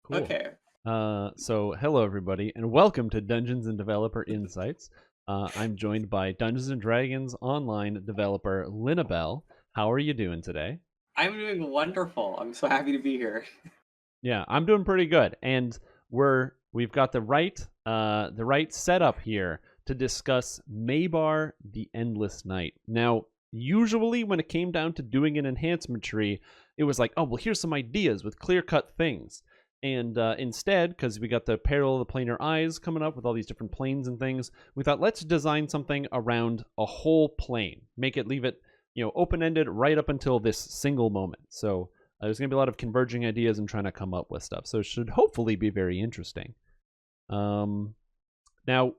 Cool. Okay. So hello everybody, and welcome to Dungeons and Developer Insights. I'm joined by Dungeons and Dragons online developer Linabelle. How are you doing today? I'm doing wonderful. I'm so happy to be here. Yeah, I'm doing pretty good, and we've got the right setup here to discuss Mabar the Endless Night. Now, usually when it came down to doing an enhancement tree, it was like, oh well, here's some ideas with clear-cut things. And instead, because we got the Peril of the Planar Eyes coming up with all these different planes and things, we thought let's design something around a whole plane, leave it open-ended right up until this single moment. So there's going to be a lot of converging ideas and trying to come up with stuff. So it should hopefully be very interesting. Now,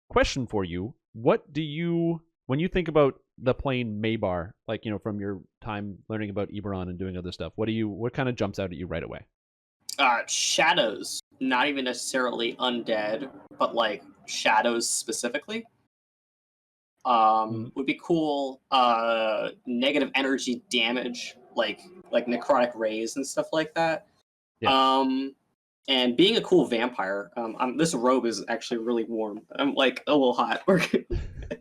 question for you: what do you, when you think about the plane Mabar, like from your time learning about Eberron and doing other stuff, what kind of jumps out at you right away? Shadows. Not even necessarily undead, but like shadows specifically. Would be cool. Negative energy damage, like necrotic rays and stuff like that. Yeah. And being a cool vampire. This robe is actually really warm. I'm like a little hot.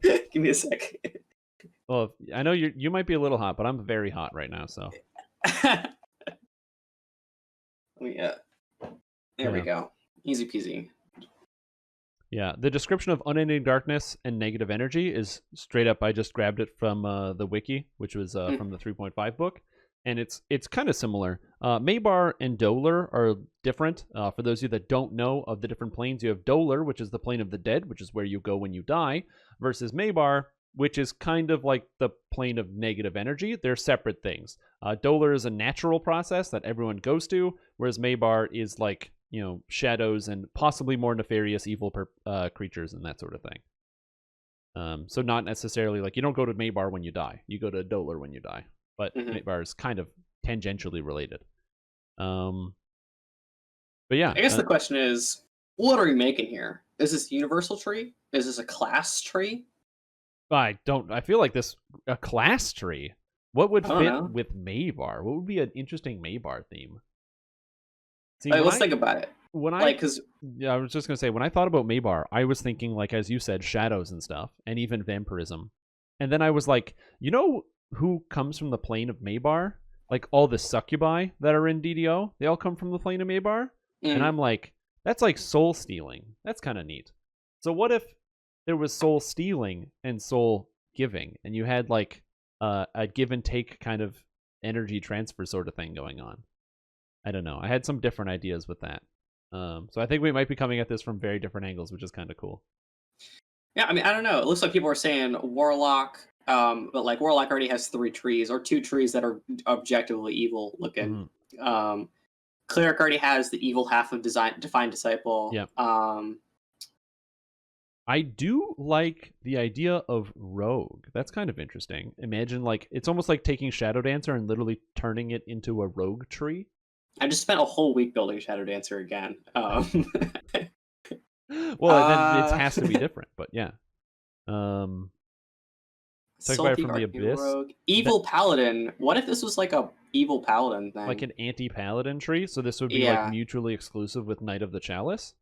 Give me a sec. Well, I know you might be a little hot, but I'm very hot right now, so. Yeah. There we go. Easy peasy. Yeah, the description of unending darkness and negative energy is straight up. I just grabbed it from the wiki, which was from the 3.5 book, and it's kind of similar. Mabar and Dolar are different. For those of you that don't know of the different planes, you have Dolar, which is the plane of the dead, which is where you go when you die, versus Mabar, which is kind of like the plane of negative energy. They're separate things. Dolar is a natural process that everyone goes to, whereas Mabar is like shadows and possibly more nefarious evil creatures and that sort of thing. So not necessarily like you don't go to Mabar when you die. You go to Dolar when you die. But Mabar is kind of tangentially related. But yeah. I guess the question is, what are we making here? Is this universal tree? Is this a class tree? I feel like this a class tree. What would fit know. with Mabar? What would be an interesting Mabar theme? See, let's think about it. Yeah, I was just gonna say, when I thought about Mabar, I was thinking, like as you said, shadows and stuff, and even vampirism. And then I was like, who comes from the plane of Mabar? Like all the succubi that are in DDO, they all come from the plane of Mabar. And I'm like, that's like soul stealing. That's kind of neat. So what if there was soul stealing and soul giving, and you had like a give and take kind of energy transfer sort of thing going on? I don't know. I had some different ideas with that. So I think we might be coming at this from very different angles, which is kind of cool. Yeah, I mean, I don't know. It looks like people are saying Warlock, but like Warlock already has 3 trees, or 2 trees that are objectively evil looking. Cleric already has the evil half of Defined Disciple. Yeah. I do like the idea of Rogue. That's kind of interesting. Imagine like it's almost like taking Shadow Dancer and literally turning it into a rogue tree. I just spent a whole week building Shadow Dancer again. Well, then it has to be different, but yeah. Salty from the Abyss. Rogue. Evil Paladin. What if this was like a evil Paladin thing? Like an anti-Paladin tree? So this would be like mutually exclusive with Knight of the Chalice?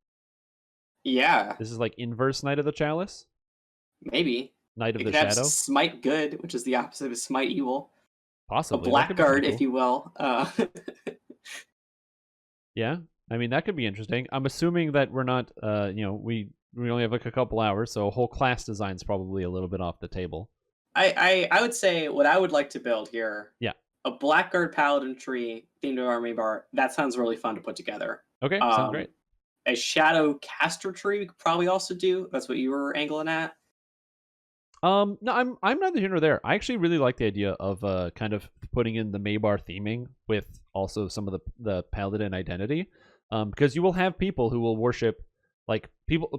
Yeah. This is like inverse Knight of the Chalice? Maybe. Knight of the Shadow? Smite Good, which is the opposite of Smite Evil. Possibly. A Blackguard, if you will. Yeah, I mean, that could be interesting. I'm assuming that we're not, we only have like a couple hours, so a whole class design is probably a little bit off the table. I would say what I would like to build here. Yeah. A Blackguard Paladin tree themed to Army Bar. That sounds really fun to put together. Okay, sounds great. A Shadow Caster tree we could probably also do. That's what you were angling at. No, I'm neither here nor there. I actually really like the idea of kind of putting in the Mabar theming with also some of the Paladin identity, because you will have people who will worship, like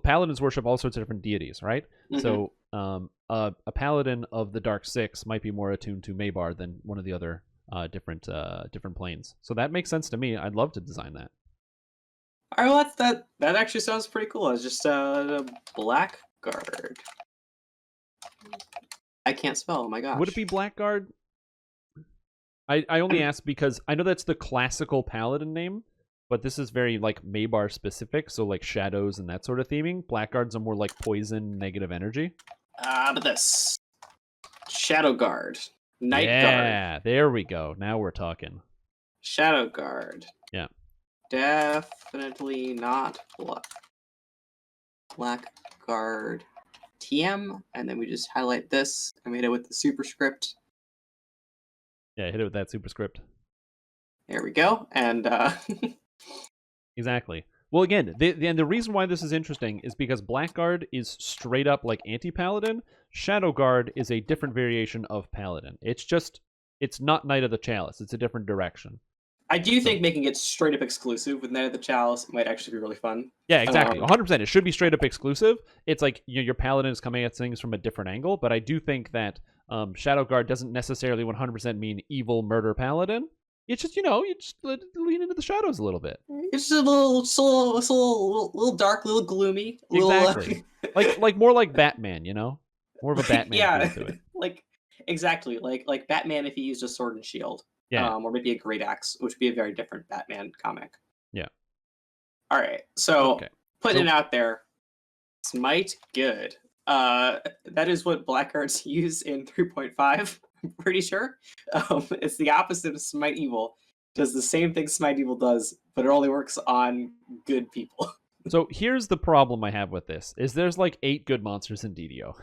Paladins worship all sorts of different deities, right? So a Paladin of the Dark Six might be more attuned to Mabar than one of the other different planes. So that makes sense to me. I'd love to design that. All right, well, that actually sounds pretty cool. It's just a Blackguard. I can't spell. Oh my gosh. Would it be Blackguard? I only ask because I know that's the classical Paladin name, but this is very like Mabar specific, so like shadows and that sort of theming. Blackguards are more like poison, negative energy. But this Shadowguard, Night Guard, Yeah, there we go. Now we're talking. Shadowguard. Yeah. Definitely not Blackguard TM, and then we just highlight this and we hit it with the superscript. Yeah, hit it with that superscript. There we go, and Exactly. Well, again, the reason why this is interesting is because Blackguard is straight up like anti-paladin. Shadowguard is a different variation of paladin. It's not Knight of the Chalice. It's a different direction. I do think making it straight up exclusive with Knight of the Chalice might actually be really fun. Yeah, exactly. 100%. It should be straight up exclusive. It's like, you know, your paladin is coming at things from a different angle, but I do think that Shadowguard doesn't necessarily 100% mean evil murder paladin. It's just, you know, you just lean into the shadows a little bit. It's just a little dark, a little gloomy. Exactly. like more like Batman, you know? More of a Batman feel to it. Like exactly, like Batman if he used a sword and shield. Yeah. Or maybe a great axe, which would be a very different Batman comic. Yeah. All right. So putting it out there, Smite good. That is what Blackguards use in 3.5. I'm pretty sure. It's the opposite of Smite Evil. Does the same thing Smite Evil does, but it only works on good people. So here's the problem I have with this: is there's like 8 good monsters in DDO.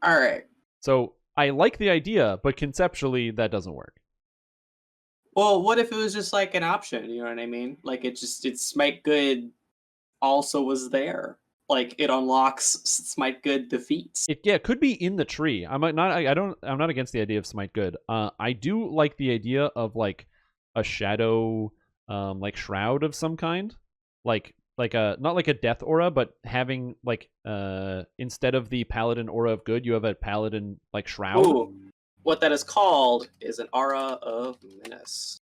All right. So I like the idea, but conceptually that doesn't work. Well, what if it was just like an option? You know what I mean? Like it's Smite Good also was there. Like it unlocks Smite Good defeats. It could be in the tree. I'm not against the idea of Smite Good. I do like the idea of like a shadow like shroud of some kind. Like a not like a death aura, but having like instead of the paladin aura of good, you have a paladin like shroud. Ooh. What that is called is an aura of menace.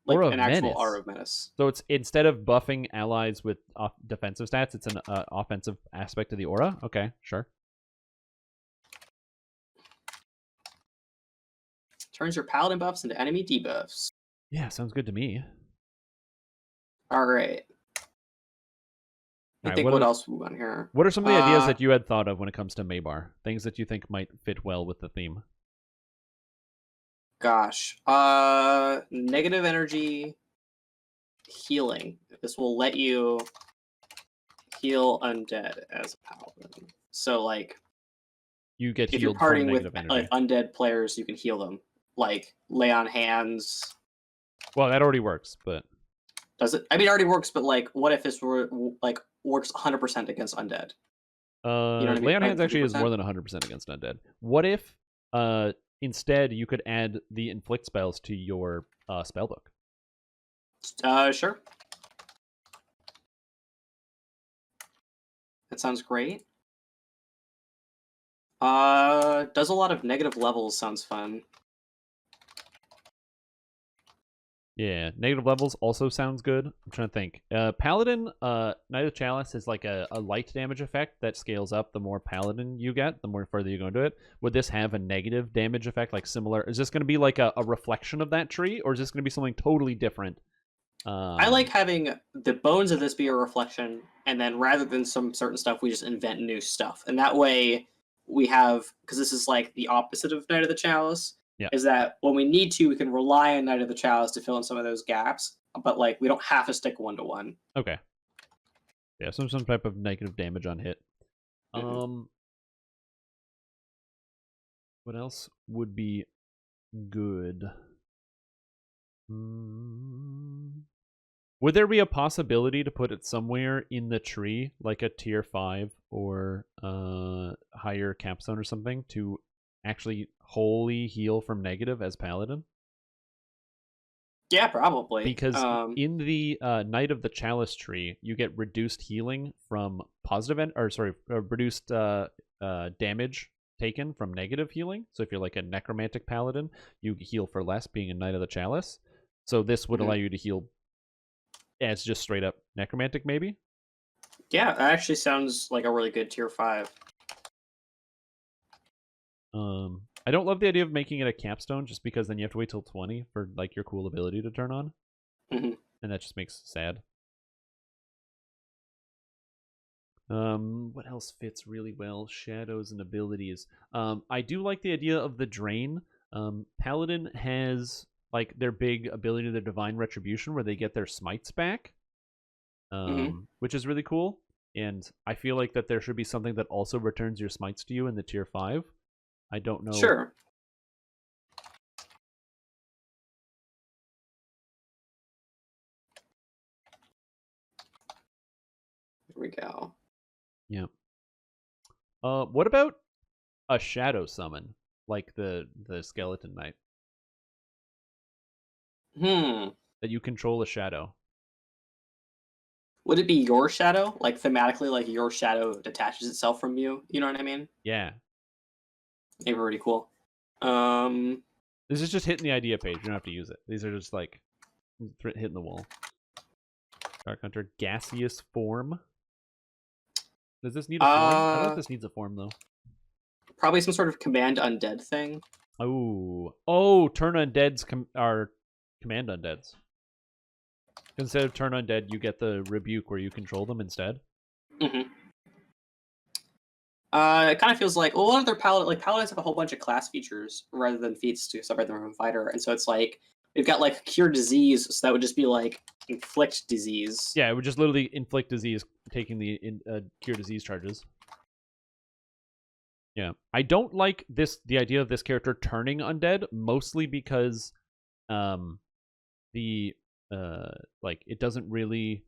Like Aura of an actual menace. aura of menace. So it's instead of buffing allies with defensive stats, it's an offensive aspect of the aura. Okay, sure. Turns your paladin buffs into enemy debuffs. Yeah, sounds good to me. All right. I think what else we want here? What are some of the ideas that you had thought of when it comes to Mabar? Things that you think might fit well with the theme? Gosh. Negative energy healing. This will let you heal undead as a paladin. So like you get if healed you're partying with energy. like undead players, you can heal them. Like lay on hands. Well, that already works, but does it? I mean, it already works, but like, what if this were like works 100% against undead? You know what I mean? Lay on hands actually is more than 100% against undead. What if instead you could add the inflict spells to your spellbook? Sure. That sounds great. Does a lot of negative levels. Sounds fun. Yeah, negative levels also sounds good. I'm trying to think. Paladin, Knight of the Chalice is like a light damage effect that scales up the more Paladin you get, the more further you go into it. Would this have a negative damage effect, like similar? Is this going to be like a reflection of that tree, or is this going to be something totally different? I like having the bones of this be a reflection, and then rather than some certain stuff, we just invent new stuff. And that way we have, because this is like the opposite of Knight of the Chalice, is that when we need to, we can rely on Knight of the Chalice to fill in some of those gaps, but like we don't have to stick 1-to-1. Okay. Yeah, some type of negative damage on hit. Mm-hmm. What else would be good? Would there be a possibility to put it somewhere in the tree, like a tier 5 or higher capstone or something, to actually wholly heal from negative as paladin? Yeah, probably. Because in the Knight of the Chalice tree, you get reduced healing from reduced damage taken from negative healing. So if you're like a necromantic paladin, you heal for less being a Knight of the Chalice. So this would allow you to heal as just straight up necromantic, maybe? Yeah, that actually sounds like a really good tier 5. I don't love the idea of making it a capstone just because then you have to wait till 20 for like your cool ability to turn on. Mhm. And that just makes it sad. What else fits really well? Shadows and abilities. I do like the idea of the drain. Paladin has like their big ability, their divine retribution, where they get their smites back, Mhm. which is really cool. And I feel like that there should be something that also returns your smites to you in the tier 5. I don't know. Sure. Here we go. Yeah. What about a shadow summon, like the skeleton knight, Hmm. that you control a shadow? Would it be your shadow? Like thematically, like your shadow detaches itself from you. You know what I mean? Yeah. Maybe pretty cool. Um. This is just hitting the idea page. You don't have to use it. These are just like hitting the wall. Dark Hunter, gaseous form. Does this need a form? I don't know if this needs a form though. Probably some sort of command undead thing. Oh, turn undeads are command undeads. Instead of turn undead, you get the rebuke where you control them instead. Mm-hmm. It kind of feels like, well, what other paladins have a whole bunch of class features rather than feats to separate them from a fighter, and so it's like we've got like cure disease, so that would just be like inflict disease. Yeah, it would just literally inflict disease, taking the cure disease charges. Yeah, I don't like the idea of this character turning undead, mostly because, the like it doesn't really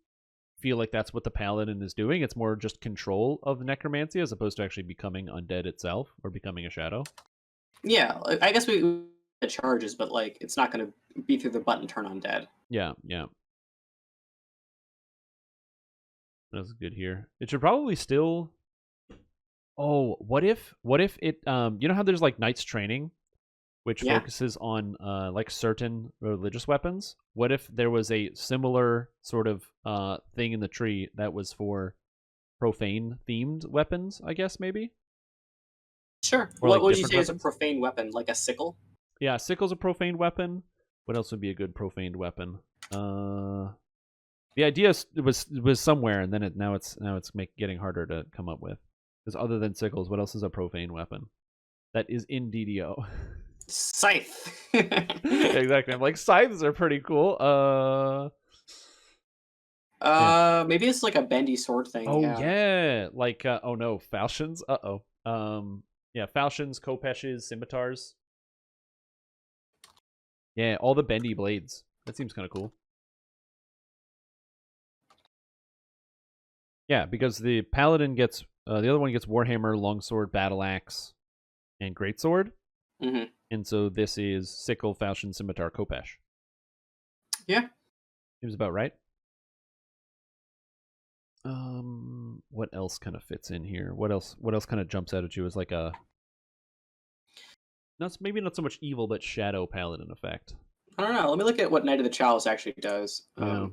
feel like that's what the paladin is doing. It's more just control of necromancy as opposed to actually becoming undead itself or becoming a shadow. Yeah, I guess we the charges, but like it's not going to be through the button turn undead. Yeah. That's good here. It should probably still. Oh, what if it you know how there's like Knight's Training, which Yeah, focuses on like certain religious weapons? What if there was a similar sort of thing in the tree that was for profane themed weapons, I guess maybe? sure. Or What like would you different say is a weapons? profane weapon, like a sickle? Yeah, sickle's a profane weapon. What else would be a good profaned weapon? The idea was somewhere, and then now it's getting harder to come up with. Because other than sickles, what else is a profane weapon that is in DDO? Scythe. Yeah, exactly. I'm like, scythes are pretty cool. Yeah. Maybe it's like a bendy sword thing. Oh Yeah. yeah, like oh no, falchions. Yeah, falchions, kopeshes, scimitars. Yeah, all the bendy blades. That seems kind of cool. Yeah, because the paladin gets the other one gets warhammer, longsword, battle axe, and greatsword, Mm-hmm. and so this is sickle, falchion, scimitar, kopesh. Yeah. Seems about right. What else kind of fits in here? What else kind of jumps out at you as like a maybe not so much evil, but shadow paladin effect? I don't know. Let me look at what Knight of the Chalice actually does. Yeah.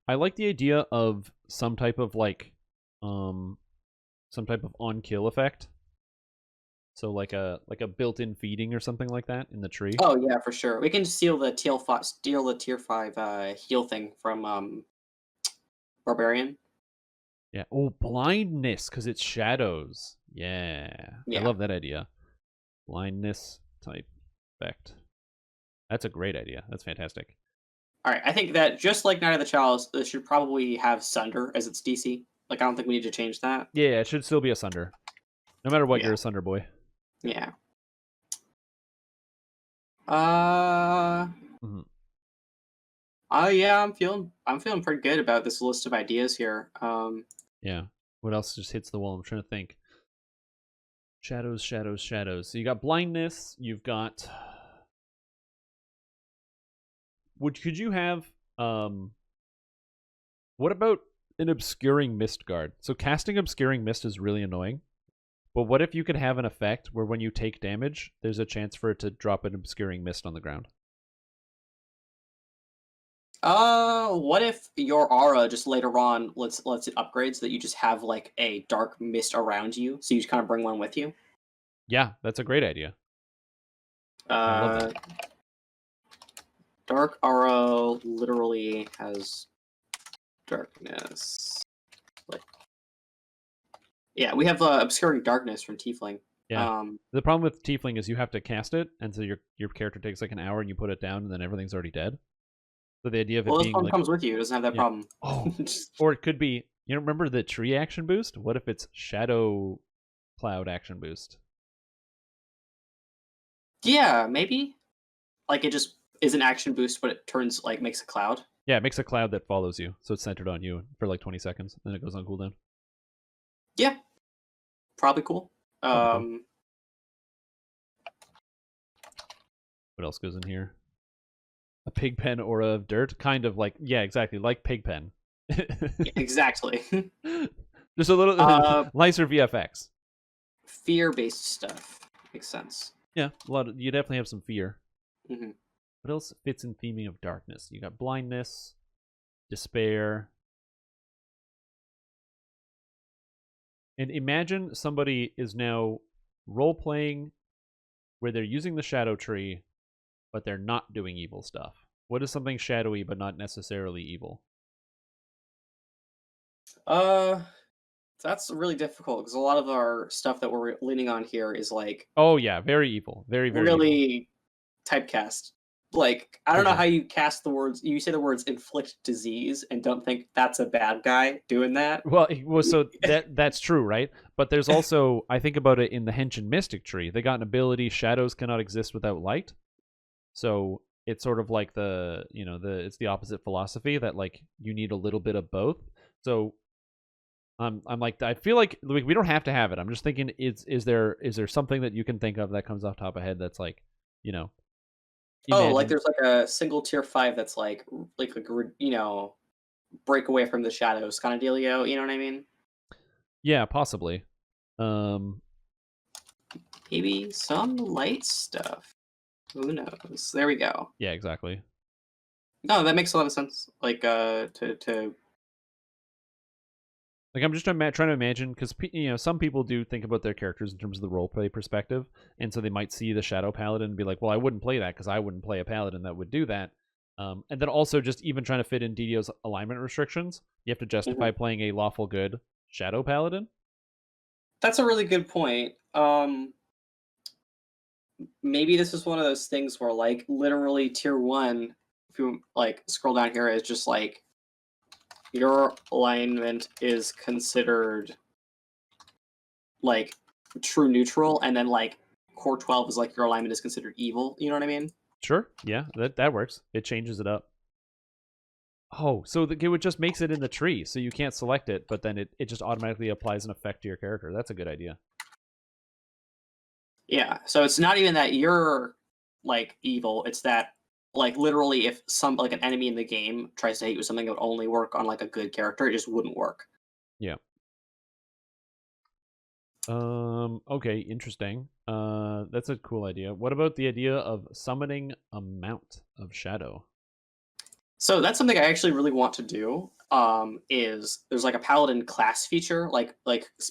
I like the idea of some type of like on kill effect. So like a built-in feeding or something like that in the tree. Oh yeah, for sure. We can steal the tier 5 heal thing from Barbarian. Yeah. Oh, blindness because it's shadows. Yeah. I Yeah. love that idea. Blindness type effect. That's a great idea. That's fantastic. All right. I think that just like Knight of the Chalice, this should probably have Sunder as its DC. Like I don't think we need to change that. Yeah, it should still be a Sunder. No matter what, Yeah. you're a Sunder boy. Yeah. Mm-hmm. Yeah, I'm feeling pretty good about this list of ideas here. Yeah. What else just hits the wall? I'm trying to think. Shadows. So you got blindness. You've got. Could you have what about an obscuring mist guard? So casting obscuring mist is really annoying. But what if you could have an effect where when you take damage, there's a chance for it to drop an obscuring mist on the ground? what if your aura just later on lets it upgrade so that you just have like a dark mist around you, so you just kind of bring one with you? Yeah, that's a great idea. I love Uh, that. dark aura literally literally has darkness. Like, yeah, we have obscuring darkness from Tiefling. Yeah. The problem with Tiefling is you have to cast it, and so your character takes like an hour, and you put it down, and then everything's already dead. So the idea of it Well, this being one like comes with you. It doesn't have that problem. Oh, or it could be, you know, remember the tree action boost? What if it's Shadow Cloud action boost? Yeah, maybe. Like it just is an action boost, but it turns like makes a cloud. Yeah, it makes a cloud that follows you, so it's centered on you for like 20 seconds, then it goes on cooldown. Yeah, probably cool. Probably cool. What else goes in here? A pig pen aura of dirt, kind of like, yeah, exactly, like pig pen. Yeah, exactly. Just a little nicer VFX. Fear-based stuff makes sense. Yeah, a lot of, you definitely have some fear. Mm-hmm. What else fits in theming of darkness? You got blindness, despair. And imagine somebody is now role-playing where they're using the shadow tree, but they're not doing evil stuff. What is something shadowy but not necessarily evil? That's really difficult because a lot of our stuff that we're leaning on here is like Oh yeah, very evil. Very, very really evil. typecast. Like, I don't know how you cast the words. You say the words "inflict disease" and don't think that's a bad guy doing that. Well, so that's true, right? But there's also, I think about it in the Henshin Mystic tree. They got an ability: shadows cannot exist without light. So it's sort of like it's the opposite philosophy that like you need a little bit of both. So I'm like, I feel like we don't have to have it. I'm just thinking, is there something that you can think of that comes off top of head that's like, you know. Oh, like there's like a single tier 5 that's like break away from the shadows kind of dealio. You know what I mean? Yeah, possibly. Maybe some light stuff. Who knows? There we go. Yeah, exactly. No, that makes a lot of sense. Like like I'm just trying to imagine, because some people do think about their characters in terms of the roleplay perspective, and so they might see the Shadow Paladin and be like, well, I wouldn't play that because I wouldn't play a Paladin that would do that. And then also just even trying to fit in DDO's alignment restrictions, you have to justify playing a lawful good Shadow Paladin. That's a really good point. Maybe this is one of those things where like literally tier 1, if you like scroll down here, is just like your alignment is considered like true neutral, and then like core 12 is like your alignment is considered evil. You know what I mean? Sure. Yeah, that works. It changes it up. Oh, so it just makes it in the tree, so you can't select it, but then it just automatically applies an effect to your character. That's a good idea. Yeah, so it's not even that you're like evil, it's that like literally if like an enemy in the game tries to hit you with something that would only work on like a good character, it just wouldn't work. Yeah. Okay, interesting. That's a cool idea. What about the idea of summoning a mount of shadow? So that's something I actually really want to do. Is there's like a paladin class feature, like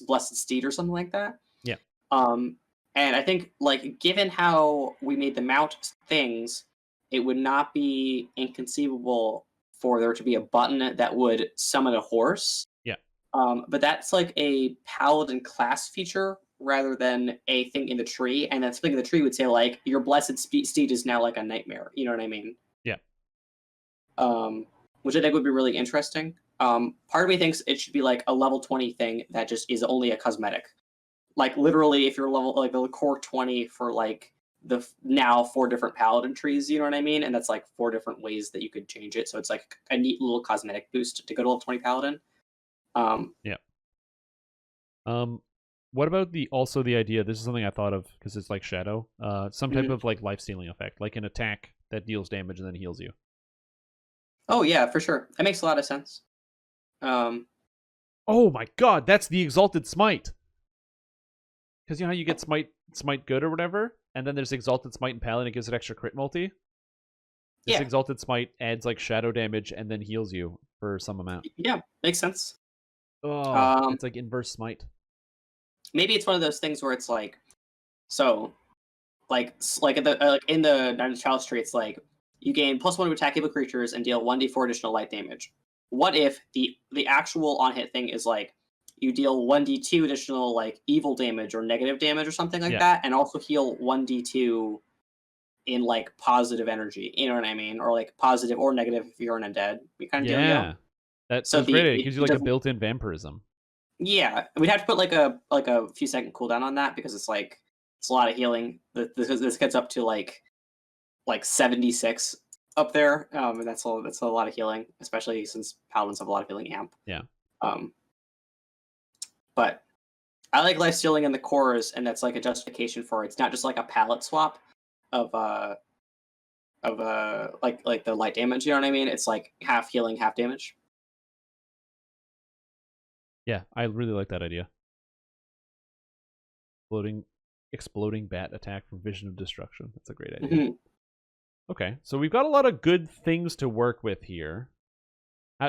Blessed Steed or something like that. Yeah. And I think like given how we made the mount things, it would not be inconceivable for there to be a button that would summon a horse. Yeah. But that's like a paladin class feature rather than a thing in the tree. And then something in the tree would say like your blessed steed is now like a nightmare. You know what I mean? Yeah. Which I think would be really interesting. Part of me thinks it should be like a level 20 thing that just is only a cosmetic. Like literally, if you're level like the core 20 for like the now 4 different paladin trees, you know what I mean? And that's like 4 different ways that you could change it. So it's like a neat little cosmetic boost to go to level 20 paladin. Yeah. What about the idea? This is something I thought of because it's like shadow. Some type of like life stealing effect, like an attack that deals damage and then heals you. Oh yeah, for sure. That makes a lot of sense. Oh my god, that's the exalted smite. Because you know how you get smite good or whatever, and then there's exalted smite and paladin. It gives it extra crit multi. This exalted smite adds like shadow damage and then heals you for some amount. Yeah, makes sense. Oh, it's like inverse smite. Maybe it's one of those things where it's like, so, like in the Night of the Child's tree, it's like you gain +1 to attack evil creatures and deal 1d4 additional light damage. What if the actual on hit thing is like you deal 1d2 additional like evil damage or negative damage or something like that, and also heal 1d2 in like positive energy, you know what I mean, or like positive or negative if you're an undead, kind of dealio. That's So great. It it gives you like a doesn't. built-in vampirism. Yeah, we'd have to put like a few second cooldown on that because it's like it's a lot of healing. This gets up to like 76 up there, and that's a lot of healing, especially since paladins have a lot of healing amp. Yeah. But I like life stealing in the cores, and that's like a justification for it. It's not just like a palette swap of like the light damage. You know what I mean? It's like half healing, half damage. Yeah, I really like that idea. Exploding bat attack from Vision of Destruction. That's a great idea. Mm-hmm. Okay, so we've got a lot of good things to work with here.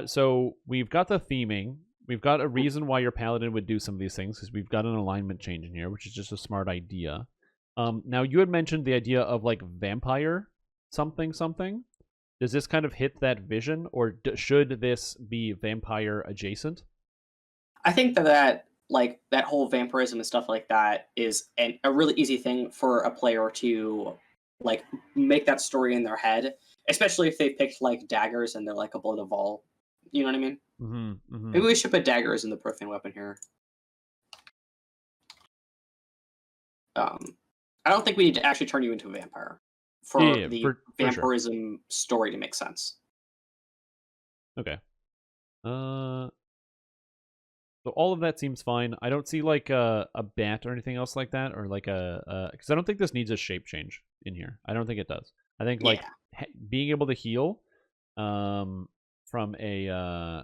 So we've got the theming. We've got a reason why your paladin would do some of these things, because we've got an alignment change in here, which is just a smart idea. Now, you had mentioned the idea of like vampire something. Does this kind of hit that vision, or should this be vampire adjacent? I think that like that whole vampirism and stuff like that is a really easy thing for a player to like make that story in their head, especially if they picked like daggers and they're like a blood of all. You know what I mean? Mm-hmm, mm-hmm. Maybe we should put daggers in the profane weapon here. I don't think we need to actually turn you into a vampire for the vampirism story to make sense. Okay. So all of that seems fine. I don't see like a bat or anything else like that, or like because I don't think this needs a shape change in here. I don't think it does. I think like being able to heal, from a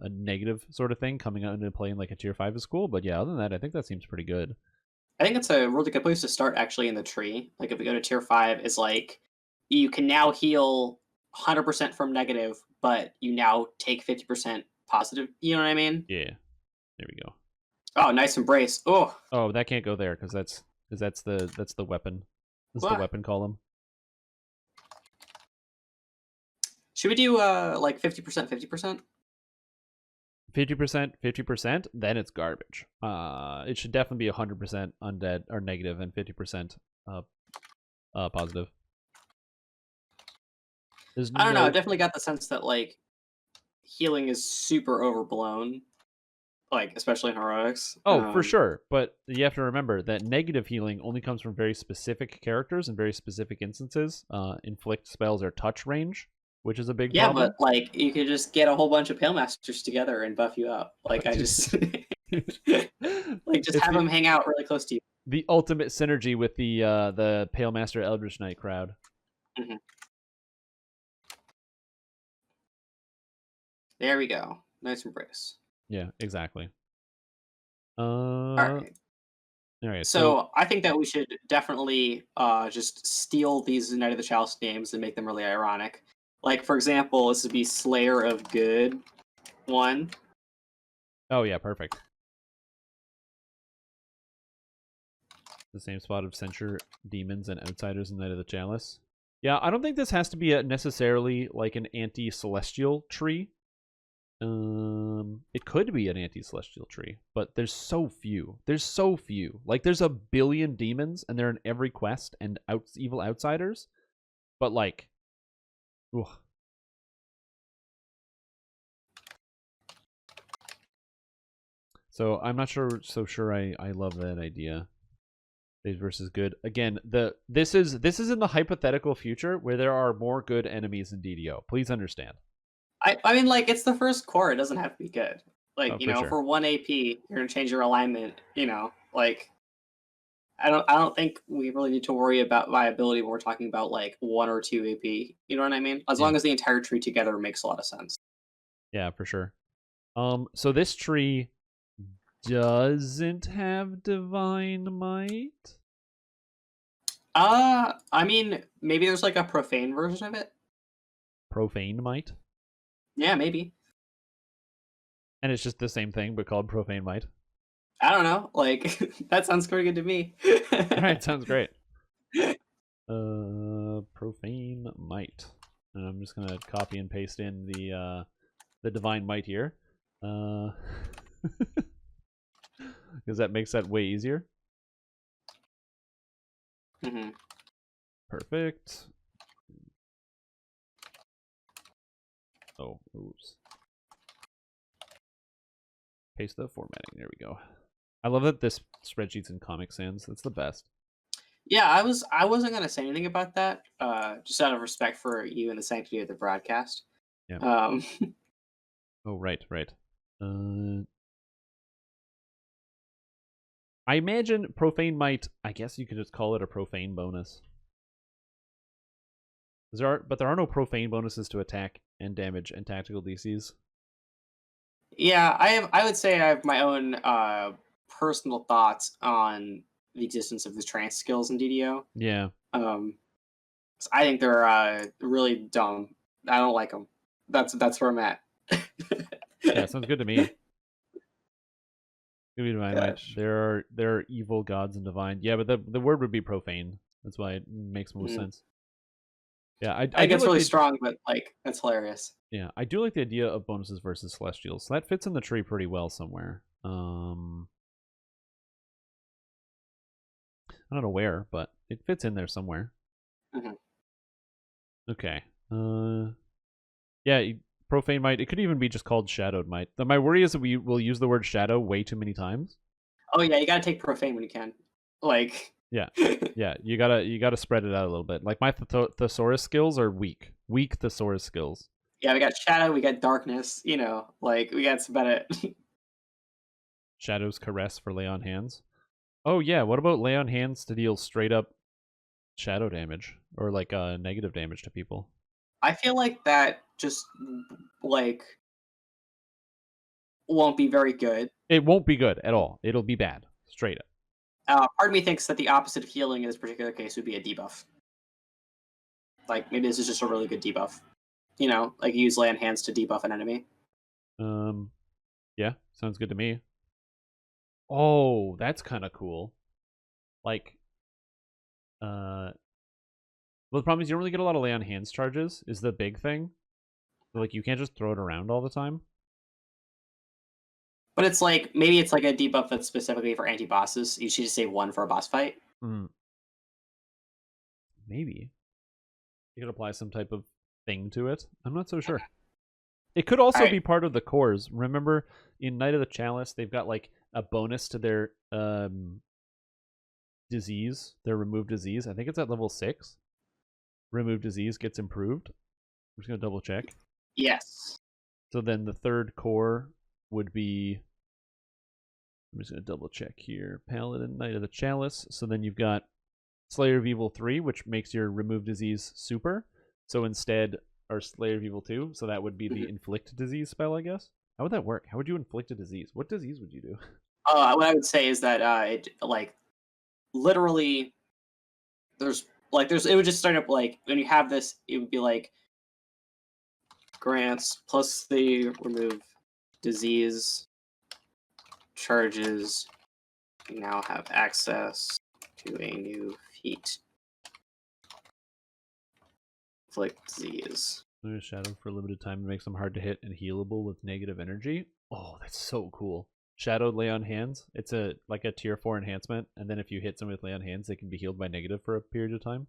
negative sort of thing coming out into play in like a tier 5 is cool. But yeah, other than that, I think that seems pretty good. I think it's a really good place to start actually in the tree. Like if we go to tier 5, is like you can now heal 100% from negative, but you now take 50% positive. You know what I mean? Yeah. There we go. Oh, nice embrace. Oh, that can't go there because that's the weapon. That's the weapon column. Should we do like 50%, 50%? 50%, 50%, then it's garbage. It should definitely be 100% undead or negative and 50% positive. I don't know. I definitely got the sense that like healing is super overblown, like especially in heroics. Oh, for sure. But you have to remember that negative healing only comes from very specific characters and very specific instances. Inflict spells are touch range, which is a big problem. Yeah, but like you could just get a whole bunch of Pale Masters together and buff you up. Like I just like just have them hang out really close to you. The ultimate synergy with the Pale Master Eldritch Knight crowd. Mm-hmm. There we go. Nice embrace. Yeah, exactly. All right. So I think that we should definitely just steal these Knight of the Chalice names and make them really ironic. Like, for example, this would be Slayer of Good 1. Oh, yeah, perfect. The same spot of Censure Demons and Outsiders and Knight of the Chalice. Yeah, I don't think this has to be necessarily like an anti-celestial tree. It could be an anti-celestial tree, but there's so few. Like, there's a billion demons, and they're in every quest, and evil outsiders. But like, ugh. So I'm not sure. I love that idea. Phase versus good. Again, this is in the hypothetical future where there are more good enemies in DDO. Please understand. I mean, like, it's the first core. It doesn't have to be good. Like, for 1 AP, you're gonna change your alignment. Like, I don't think we really need to worry about viability when we're talking about like 1 or 2 AP. You know what I mean? As long as the entire tree together makes a lot of sense. Yeah, for sure. So this tree doesn't have Divine Might. I mean, maybe there's like a profane version of it. Profane Might? Yeah, maybe. And it's just the same thing, but called Profane Might? I don't know. Like, that sounds pretty good to me. All right, sounds great. Profane Might. And I'm just gonna copy and paste in the Divine Might here. Because that makes that way easier. Mm-hmm. Perfect. Oh, oops. Paste the formatting. There we go. I love that this spreadsheet's in Comic Sans. That's the best. Yeah, I wasn't gonna say anything about that, just out of respect for you and the sanctity of the broadcast. Yeah. Um, Oh, right. I imagine Profane Might, I guess you could just call it a Profane bonus. But there are no Profane bonuses to attack and damage and tactical DCs. yeah, I would say I have my own personal thoughts on the existence of the trance skills in DDO. Yeah. I think they're really dumb. I don't like them. That's where I'm at. Yeah, sounds good to me. Give me Divine Might. Gosh. There are evil gods and divine. Yeah, but the word would be profane. That's why it makes most sense. Yeah, I think it's like really strong, but like that's hilarious. Yeah, I do like the idea of bonuses versus celestials. So that fits in the tree pretty well somewhere. I don't know where, but it fits in there somewhere. Mm-hmm. Okay. Yeah, Profane Might. It could even be just called Shadowed Might. My worry is that we will use the word shadow way too many times. Oh yeah, you gotta take profane when you can. Like yeah, you gotta spread it out a little bit. Like my thesaurus skills are weak thesaurus skills. Yeah, we got shadow, we got darkness. You know, like we got about it. Shadow's Caress for lay on hands. Oh yeah, what about lay on hands to deal straight up shadow damage or like negative damage to people? I feel like that just like won't be very good. It won't be good at all. It'll be bad, straight up. Part of me thinks that the opposite of healing in this particular case would be a debuff. Like maybe this is just a really good debuff. You know, like you use lay on hands to debuff an enemy. Yeah, sounds good to me. Oh, that's kind of cool. Like, well, the problem is you don't really get a lot of lay on hands charges. Is the big thing. Like, you can't just throw it around all the time. But it's like maybe it's like a debuff that's specifically for anti-bosses. You should just save one for a boss fight. Maybe you could apply some type of thing to it. I'm not so sure. It could also be part of the cores. Remember, in Knight of the Chalice, they've got like a bonus to their disease, their remove disease. I think it's at level 6. Remove disease gets improved. I'm just gonna double check. Yes. So then the third core would be. I'm just gonna double check here. Paladin, Knight of the Chalice. So then you've got Slayer of Evil 3, which makes your remove disease super. So instead, or Slayer of Evil 2. So that would be the inflict disease spell, I guess. How would that work? How would you inflict a disease? What disease would you do? What I would say is that it like literally it would just start up like when you have this, it would be like grants plus the remove disease charges. You now have access to a new feat. Inflict disease. Shadow for a limited time makes them hard to hit and healable with negative energy. Oh, that's so cool. Shadowed lay on hands. It's like a tier 4 enhancement, and then if you hit someone with lay on hands, they can be healed by negative for a period of time.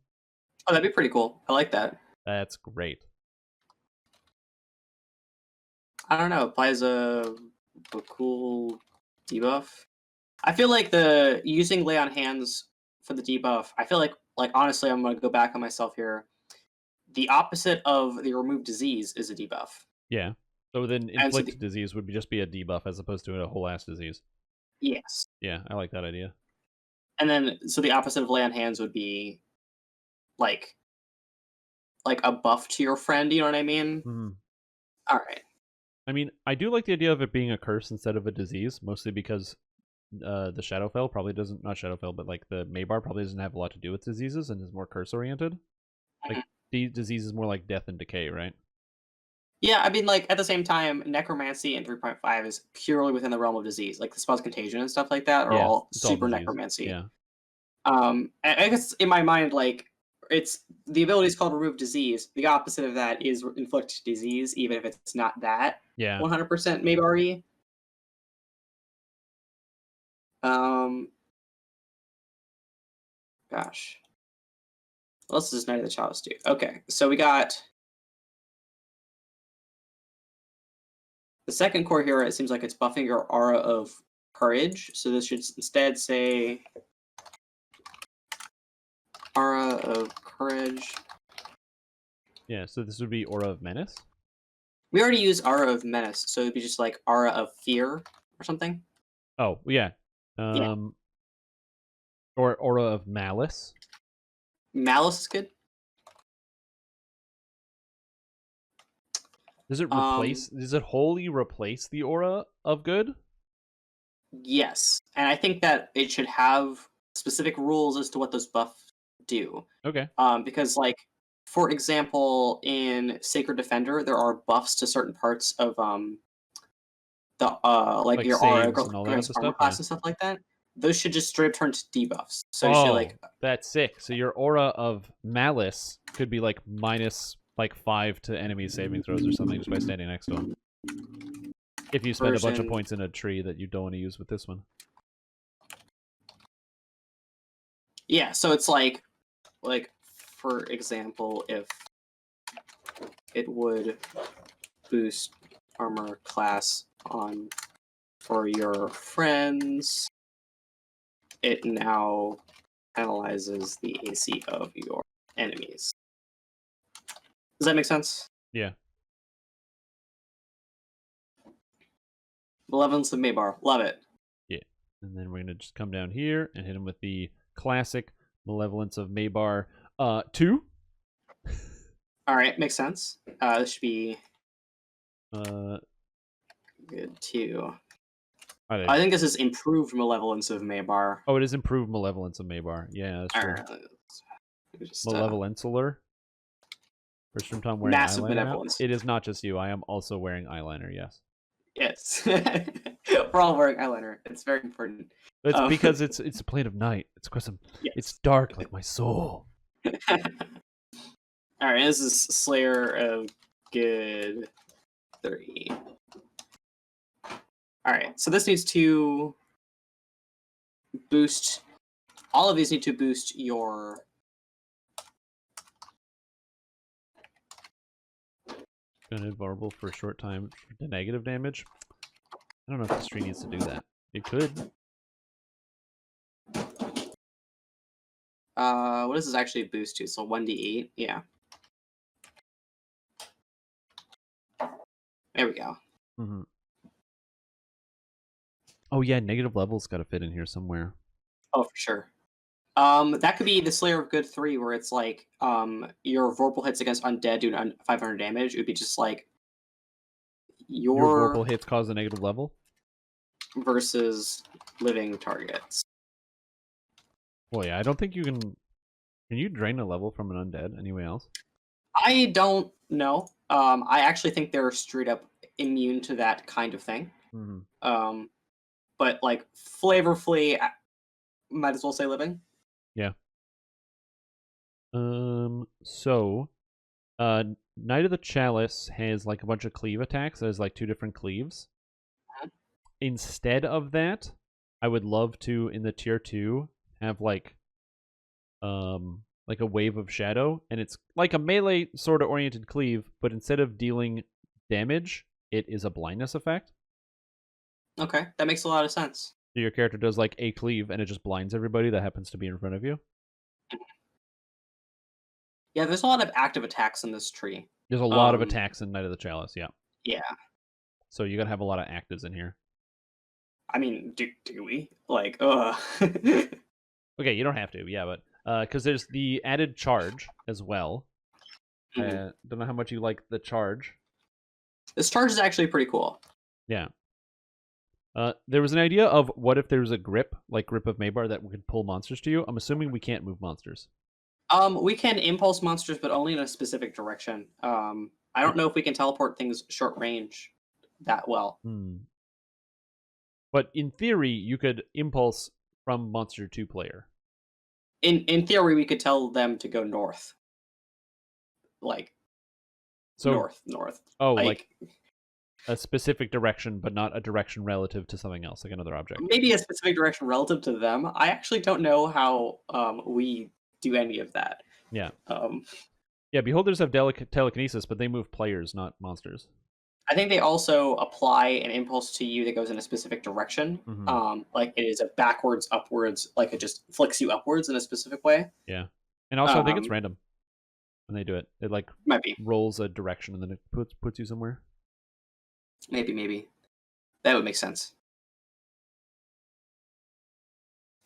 Oh, that'd be pretty cool. I like that. That's great. I don't know. Applies a cool debuff. I feel like the using lay on hands for the debuff. I feel like honestly, I'm gonna go back on myself here. The opposite of the remove disease is a debuff. Yeah. So then inflict disease would just be a debuff as opposed to a whole ass disease. Yes. Yeah, I like that idea. And then so the opposite of lay on hands would be like a buff to your friend, you know what I mean? Mm-hmm. All right. I mean, I do like the idea of it being a curse instead of a disease, mostly because the Shadowfell probably doesn't, not Shadowfell, but like the Mabar probably doesn't have a lot to do with diseases and is more curse oriented. Mm-hmm. Like the disease is more like death and decay, right? Yeah, I mean, like at the same time, necromancy in 3.5 is purely within the realm of disease. Like the spells contagion and stuff like that are all super necromancy. Yeah. I guess in my mind, like it's the ability is called remove disease. The opposite of that is inflict disease, even if it's not that Yeah. 100% Mabar-y. Gosh. What else does Knight of the Chalice do? Okay, so we got the second core hero. It seems like it's buffing your aura of courage. So this should instead say aura of courage. Yeah, so this would be Aura of Menace. We already used aura of menace, so it'd be just like aura of fear or something. Oh, yeah. Yeah. Or Aura of Malice. Malice is good. Does it replace? Does it wholly replace the Aura of Good? Yes, and I think that it should have specific rules as to what those buffs do. Okay. Because, like, for example, in Sacred Defender, there are buffs to certain parts of the like your aura, saves and all that other armor stuff. class Yeah. and stuff like that. Those should just straight up turn to debuffs. So you should like that's sick. So your Aura of Malice could be like minus like 5 to enemy saving throws or something just by standing next to them. If you spend a bunch of points in a tree that you don't want to use with this one. Yeah, so it's like for example, if it would boost armor class on for your friends, it now penalizes the AC of your enemies. Does that make sense? Yeah. Malevolence of Mabar. Love it. Yeah. And then we're going to just come down here and hit him with the classic Malevolence of Mabar 2. All right, makes sense. This should be good too. I think this is improved Malevolence of Mabar. Oh, it is improved Malevolence of Mabar. Yeah, that's true. Malevolenceler. For Strimtom wearing massive eyeliner benevolence. Now? It is not just you. I am also wearing eyeliner, yes. Yes. We're all wearing eyeliner. It's very important. It's because it's a plane of night. It's because it's dark like my soul. All right, this is Slayer of Good 3. All right, so this needs to boost. All of these need to boost your. Invulnerable for a short time to negative damage. I don't know if this tree needs to do that. It could. What does this actually boost to? So 1d8? Yeah. There we go. Mm-hmm. Oh yeah, negative levels got to fit in here somewhere. Oh, for sure. That could be the Slayer of Good 3, where it's like, your Vorpal hits against undead do 500 damage. It would be just like your Vorpal hits cause a negative level versus living targets. Well, yeah, I don't think you can. Can you drain a level from an undead? Anyway else? I don't know. I actually think they're straight up immune to that kind of thing. Mm-hmm. But like flavorfully, might as well say living. Yeah. So, Knight of the Chalice has like a bunch of cleave attacks. There's like 2 different cleaves. Instead of that, I would love to in the tier 2 have like a wave of shadow, and it's like a melee sort of oriented cleave, but instead of dealing damage, it is a blindness effect. Okay, that makes a lot of sense. So your character does like a cleave, and it just blinds everybody that happens to be in front of you. Yeah, there's a lot of active attacks in this tree. There's a lot of attacks in Knight of the Chalice, yeah. Yeah. So you gotta have a lot of actives in here. I mean, do we? Like, Okay, you don't have to, yeah, but because there's the added charge as well. Don't know how much you like the charge. This charge is actually pretty cool. Yeah. There was an idea of what if there was a grip, like Grip of Mabar, that could pull monsters to you. I'm assuming we can't move monsters. We can impulse monsters, but only in a specific direction. I don't know if we can teleport things short range that well. But in theory, you could impulse from monster to player. in theory, we could tell them to go north, like So, north, oh, like like a specific direction, but not a direction relative to something else, like another object. maybe a specific direction relative to them. I actually don't know how we do any of that. Yeah. Um, Yeah, beholders have telekinesis, but they move players, not monsters. I think they also apply an impulse to you that goes in a specific direction. Mm-hmm. Like it is a backwards, upwards, like it just flicks you upwards in a specific way. Yeah. And also, I think it's Um, random when they do it. It like Might be, rolls a direction and then it puts you somewhere. maybe that would make sense.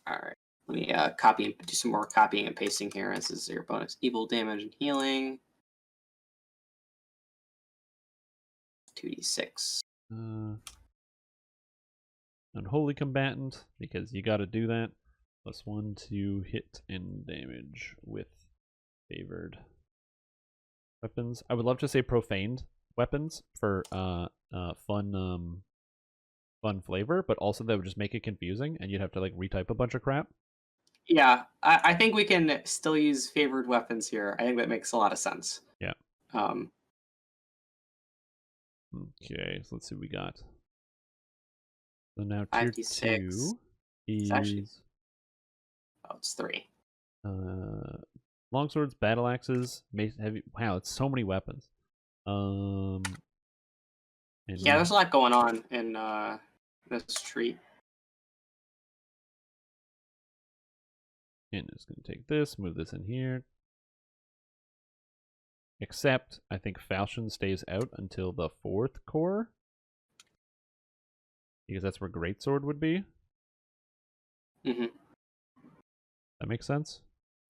All right, let me copy and do some more copying and pasting here. This is your bonus evil damage and healing. 2d6. Unholy combatant, because you got to do that. +1 to hit and damage with favored weapons. I would love to say profaned weapons for fun flavor, but also that would just make it confusing, and you'd have to like retype a bunch of crap. Yeah, I think we can still use favored weapons here. I think that makes a lot of sense. Yeah. Um, Okay, so let's see what we got. So now tier 5d6 2 It's is actually oh, it's 3. longswords, battle axes, mace, heavy. Wow, it's so many weapons. And Yeah, there's a lot going on in this tree. And it's going to take this, move this in here. Except, I think Falchion stays out until the 4th core. Because that's where Greatsword would be. Mm-hmm. That makes sense?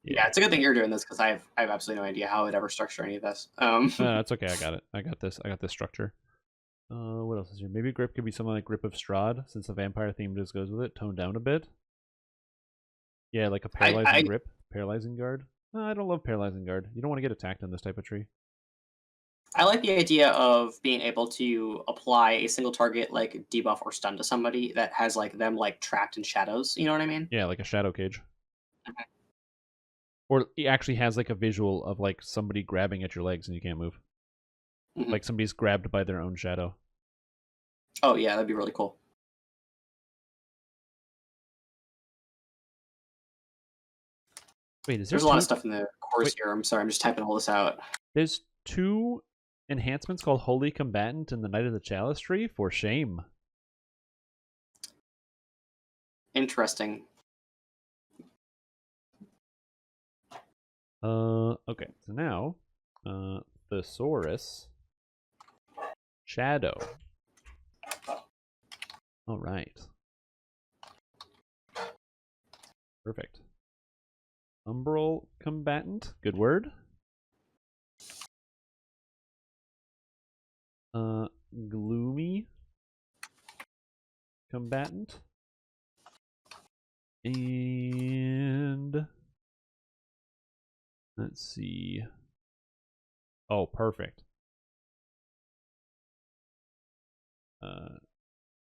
Yeah, it's a good thing you're doing this because I have absolutely no idea how I'd ever structure any of this. That's okay, I got it. I got this structure. What else is here? Maybe Grip could be something like Grip of Strahd, since the vampire theme just goes with it. Toned down a bit. Yeah, like a paralyzing grip. Paralyzing guard. No, I don't love paralyzing guard. You don't want to get attacked in this type of tree. I like the idea of being able to apply a single target like debuff or stun to somebody that has like them like trapped in shadows. You know what I mean? Yeah, like a shadow cage. Okay. Or it actually has like a visual of like somebody grabbing at your legs and you can't move. Mm-hmm. Like somebody's grabbed by their own shadow. Oh yeah, that'd be really cool. Wait, is there There's a lot of stuff in the course here. I'm sorry, I'm just typing all this out. There's 2 enhancements called Holy Combatant and the Knight of the Chalice Tree. For shame. Interesting. Okay, so now, Thesaurus Shadow. All right. Perfect. Umbral Combatant. Good word. Gloomy Combatant. And let's see. Oh, perfect.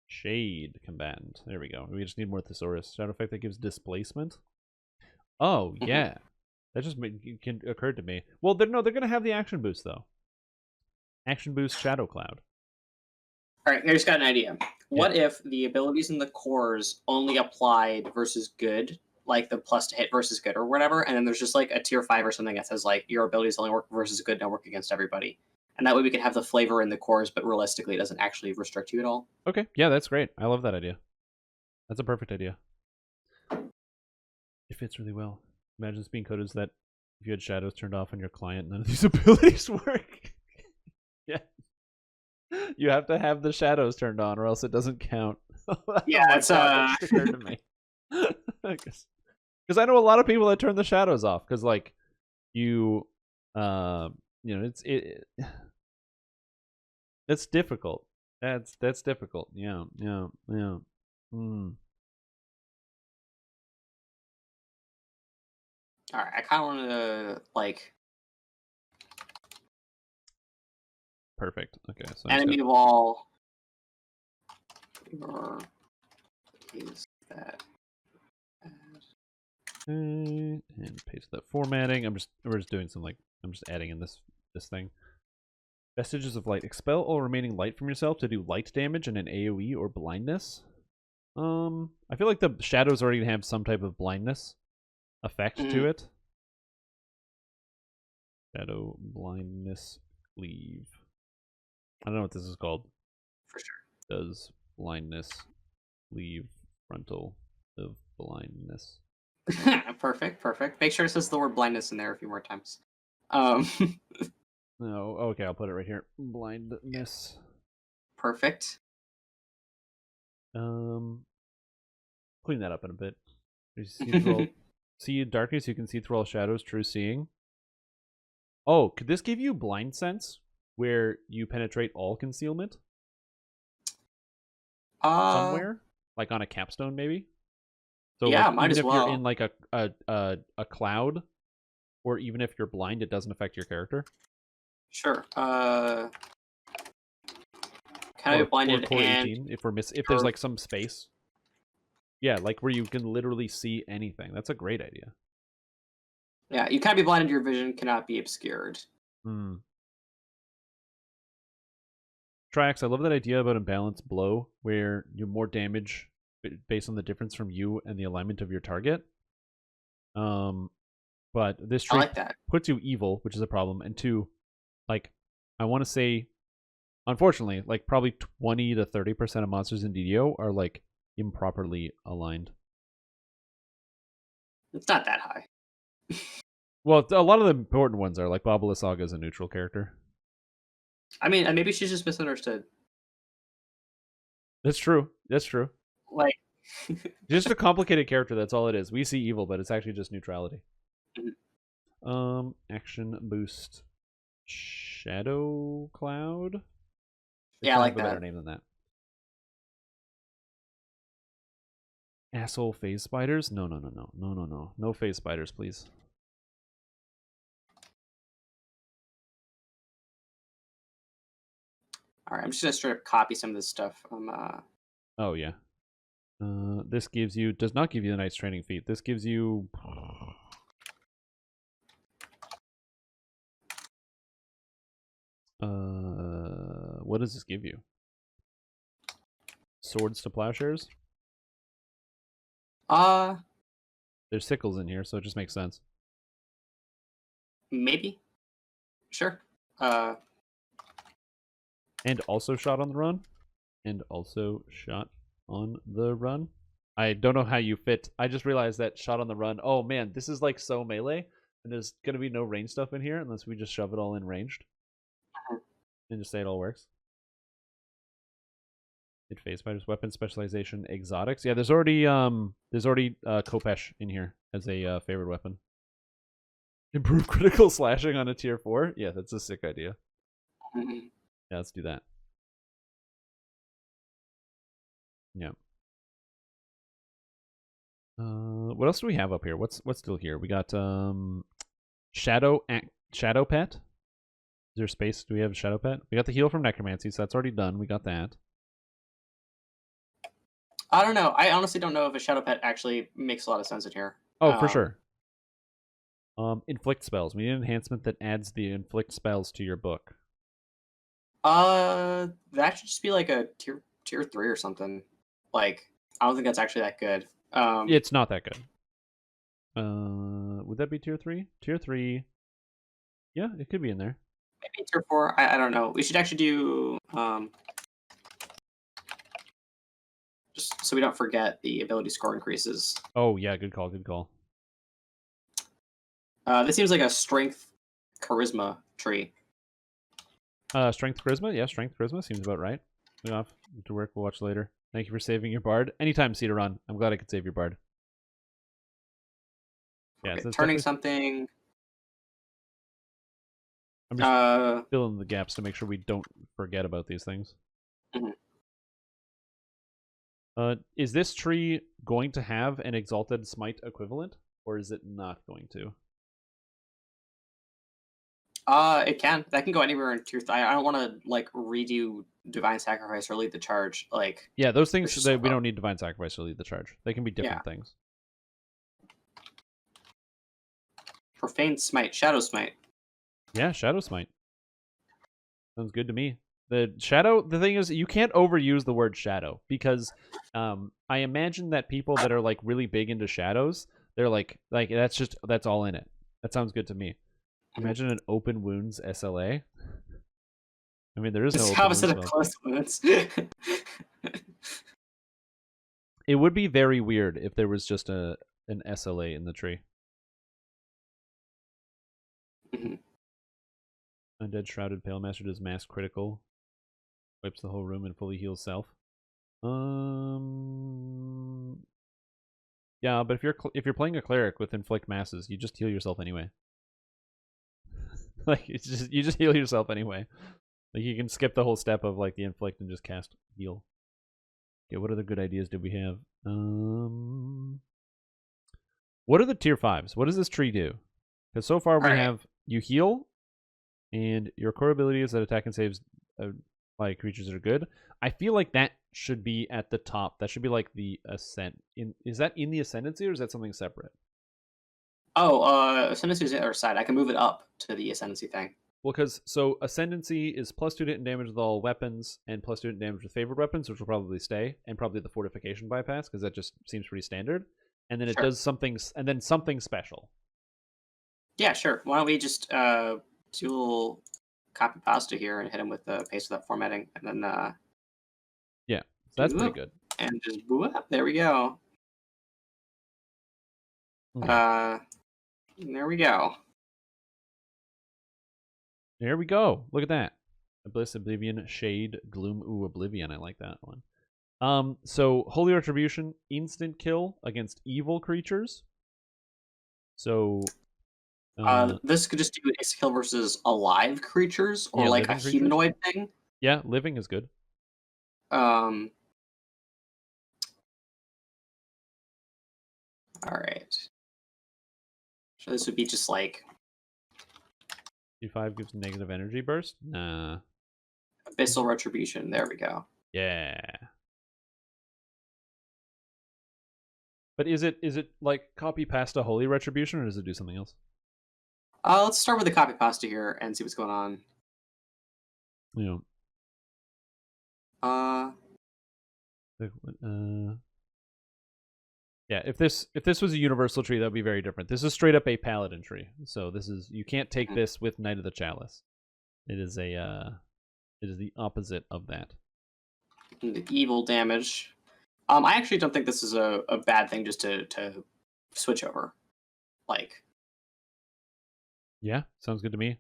Shade Combatant. There we go. We just need more Thesaurus. Shadow effect that gives displacement. Oh, yeah. That just occurred to me. Well, they're going to have the action boost, though. Action boost Shadow Cloud. All right, I just got an idea. What if the abilities in the cores only applied versus good, like the plus to hit versus good or whatever, and then there's just like a tier 5 or something that says like your abilities only work versus good, don't work against everybody. And that way we could have the flavor in the cores, but realistically it doesn't actually restrict you at all. Okay, yeah, that's great. I love that idea. That's a perfect idea. It fits really well. Imagine this being coded as that if you had shadows turned off on your client, none of these abilities work. Yeah. You have to have the shadows turned on or else it doesn't count. Yeah, that's that just occurred to me. Because I know a lot of people that turn the shadows off because like you know, it's difficult. That's difficult. Yeah. All right, I kind of want to like perfect. Okay, so enemy wall. Or is that? And paste that formatting. We're just doing some I'm just adding in this thing. Vestiges of light. Expel all remaining light from yourself to do light damage and an AoE or blindness. I feel like the shadows already have some type of blindness effect to it. Shadow blindness cleave. I don't know what this is called. For sure. Does blindness leave frontal of blindness? Perfect. Make sure it says the word blindness in there a few more times. No, okay, I'll put it right here. Blindness. Perfect. Clean that up in a bit. You see through all, see darkness, you can see through all shadows, true seeing. Oh, could this give you blind sense, where you penetrate all concealment? Somewhere? Like on a capstone, maybe? So yeah, like, might even as if well. you're in like a cloud, or even if you're blind, it doesn't affect your character. Sure. Can I be blinded core and 18 if there's like some space. Yeah, like where you can literally see anything. That's a great idea. Yeah, you can't be blinded. Your vision cannot be obscured. Triax, I love that idea about imbalanced blow, where you more damage based on the difference from you and the alignment of your target. But this trait I like that. puts you evil, which is a problem. And two, like, I want to say, unfortunately, like probably 20 to 30% of monsters in DDO are like improperly aligned. It's not that high. Well, a lot of the important ones are like Babala Saga is a neutral character. I mean, maybe she's just misunderstood. That's true. Like, just a complicated character. That's all it is. We see evil, but it's actually just neutrality. Action boost, Shadow Cloud. Yeah, I like a better name than that. Asshole phase spiders? No phase spiders, please. All right, I'm just gonna straight up copy some of this stuff from. Oh yeah. This does not give you the Knight's Training feat. This gives you. What does this give you? Swords to plowshares? There's sickles in here, so it just makes sense. Maybe. Sure. And also shot on the run. I don't know how you fit. I just realized that shot on the run. Oh man, this is like so melee, and there's gonna be no range stuff in here unless we just shove it all in ranged. And just say it all works. Hit phase fighters, weapon specialization, exotics. Yeah, there's already Kopesh in here as a favorite weapon. Improve critical slashing on a tier 4. Yeah, that's a sick idea. Yeah, let's do that. Yeah. What else do we have up here? What's still here? We got Shadow Pet. Is there space? Do we have a Shadow Pet? We got the heal from Necromancy, so that's already done. We got that. I don't know. I honestly don't know if a Shadow Pet actually makes a lot of sense in here. Oh, for sure. Inflict spells. We need an enhancement that adds the inflict spells to your book. That should just be like a tier 3 or something. Like, I don't think that's actually that good. It's not that good. Would that be tier 3? Tier 3. Yeah, it could be in there. Maybe tier 4. I don't know. We should actually do just so we don't forget the ability score increases. Oh yeah, good call. This seems like a strength charisma tree. Strength charisma? Yeah, strength charisma seems about right. We'll have to work. We'll watch later. Thank you for saving your bard. Anytime, Cedaron. I'm glad I could save your bard. Yeah, Okay, so turning something. I'm just filling the gaps to make sure we don't forget about these things. Is this tree going to have an Exalted Smite equivalent, or is it not going to? It can. That can go anywhere in tier 3. I don't want to like redo Divine Sacrifice or Lead the Charge. Like, yeah, those things we don't need Divine Sacrifice or Lead the Charge. They can be different things. Profane Smite, Shadow Smite. Yeah, Shadow Smite. Sounds good to me. The thing is, you can't overuse the word shadow because I imagine that people that are like really big into shadows, they're like that's all in it. That sounds good to me. Imagine an open wounds SLA. I mean, there is no It's open opposite of wounds. close wounds. It would be very weird if there was just an SLA in the tree. Mhm. Undead Shrouded Pale Master does mass critical, wipes the whole room and fully heals self. Yeah, but if you're playing a cleric with inflict masses, you just heal yourself anyway. Like you just heal yourself anyway. Like you can skip the whole step of like the inflict and just cast heal. Okay, what other good ideas did we have? What are the tier 5s? What does this tree do? Because so far we have you heal, and your core ability is that attack and saves by creatures that are good. I feel like that should be at the top. That should be like the ascent. Is that in the ascendancy or is that something separate? Oh, Ascendancy is the other side. I can move it up to the Ascendancy thing. Well, because so Ascendancy is +2 hit and damage with all weapons and +2 hit and damage with favored weapons, which will probably stay, and probably the fortification bypass because that just seems pretty standard. And then it does something, and then something special. Yeah, sure. Why don't we just do a little copy pasta here and hit him with the paste of that formatting, and then yeah, so that's pretty good. And just boo up. There we go. Okay. There we go. There we go. Look at that. Abyss, Oblivion, Shade, Gloom. Ooh, Oblivion. I like that one. So Holy Retribution, instant kill against evil creatures. So this could just do an instant kill versus alive creatures or like a humanoid thing. Yeah, living is good. All right. So this would be just like D5 gives negative energy burst. Nah. Abyssal Retribution. There we go. Yeah. But is it like copy pasta Holy Retribution, or does it do something else? Let's start with the copy pasta here and see what's going on. Yeah. Yeah, if this was a universal tree, that would be very different. This is straight up a paladin tree. So this is you can't take this with Knight of the Chalice. It is the opposite of that. The evil damage. I actually don't think this is a bad thing just to switch over. Like, yeah, sounds good to me.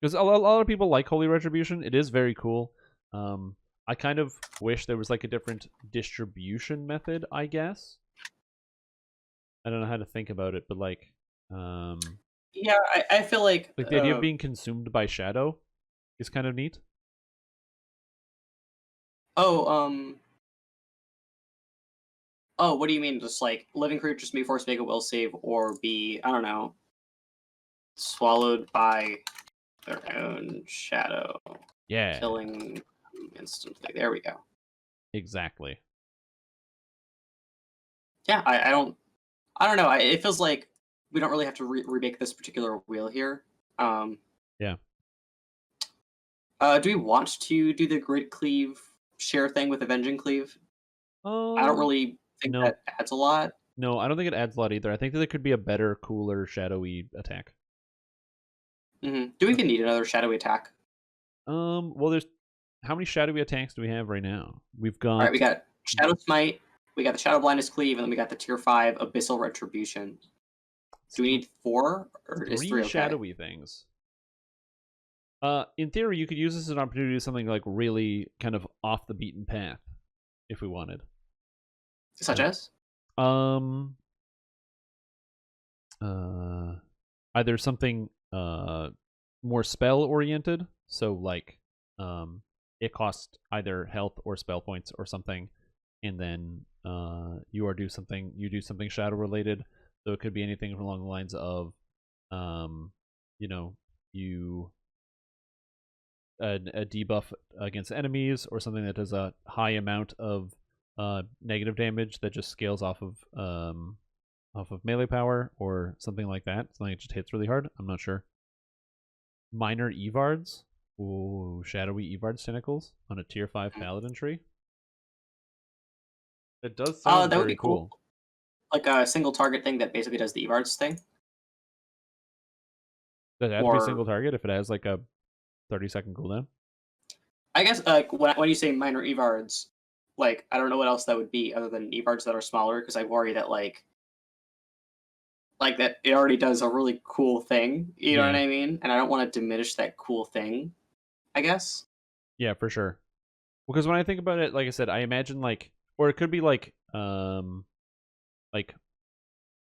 Because a lot of people like Holy Retribution. It is very cool. I kind of wish there was like a different distribution method, I guess. I don't know how to think about it, but like, yeah, I feel like the idea of being consumed by shadow is kind of neat. Oh, what do you mean? Just like living creatures may be forced to make a will save or be, I don't know, swallowed by their own shadow. Yeah. Killing instantly. There we go. Exactly. Yeah, I don't know. It feels like we don't really have to remake this particular wheel here. Yeah. Do we want to do the grid cleave share thing with Avenging Cleave? I don't really think that adds a lot. No, I don't think it adds a lot either. I think that there could be a better, cooler, shadowy attack. Do we even need another shadowy attack? Well, there's how many shadowy attacks do we have right now? We've got. All right, we got Shadow Smite, we got the Shadow Blindness Cleave, and then we got the Tier 5 Abyssal Retribution. Do we need 4 or is 3 okay? Shadowy things? In theory, you could use this as an opportunity to do something like really kind of off the beaten path, if we wanted. Such as? Either something more spell oriented, so like it costs either health or spell points or something, and then you do something shadow related. So it could be anything along the lines of a debuff against enemies, or something that does a high amount of negative damage that just scales off of off of melee power or something like that. Something that just hits really hard. I'm not sure. Minor Evards. Ooh, shadowy Evards tentacles on a tier 5 paladin tree. It does sound that would very be cool. Like a single target thing that basically does the Evards thing. Does it have to be a single target if it has like a 30-second cooldown? I guess like when you say minor Evards, like I don't know what else that would be other than Evards that are smaller, because I worry that like that it already does a really cool thing. You know what I mean? And I don't want to diminish that cool thing, I guess. Yeah, for sure. Because when I think about it, like I said, I imagine like, or it could be like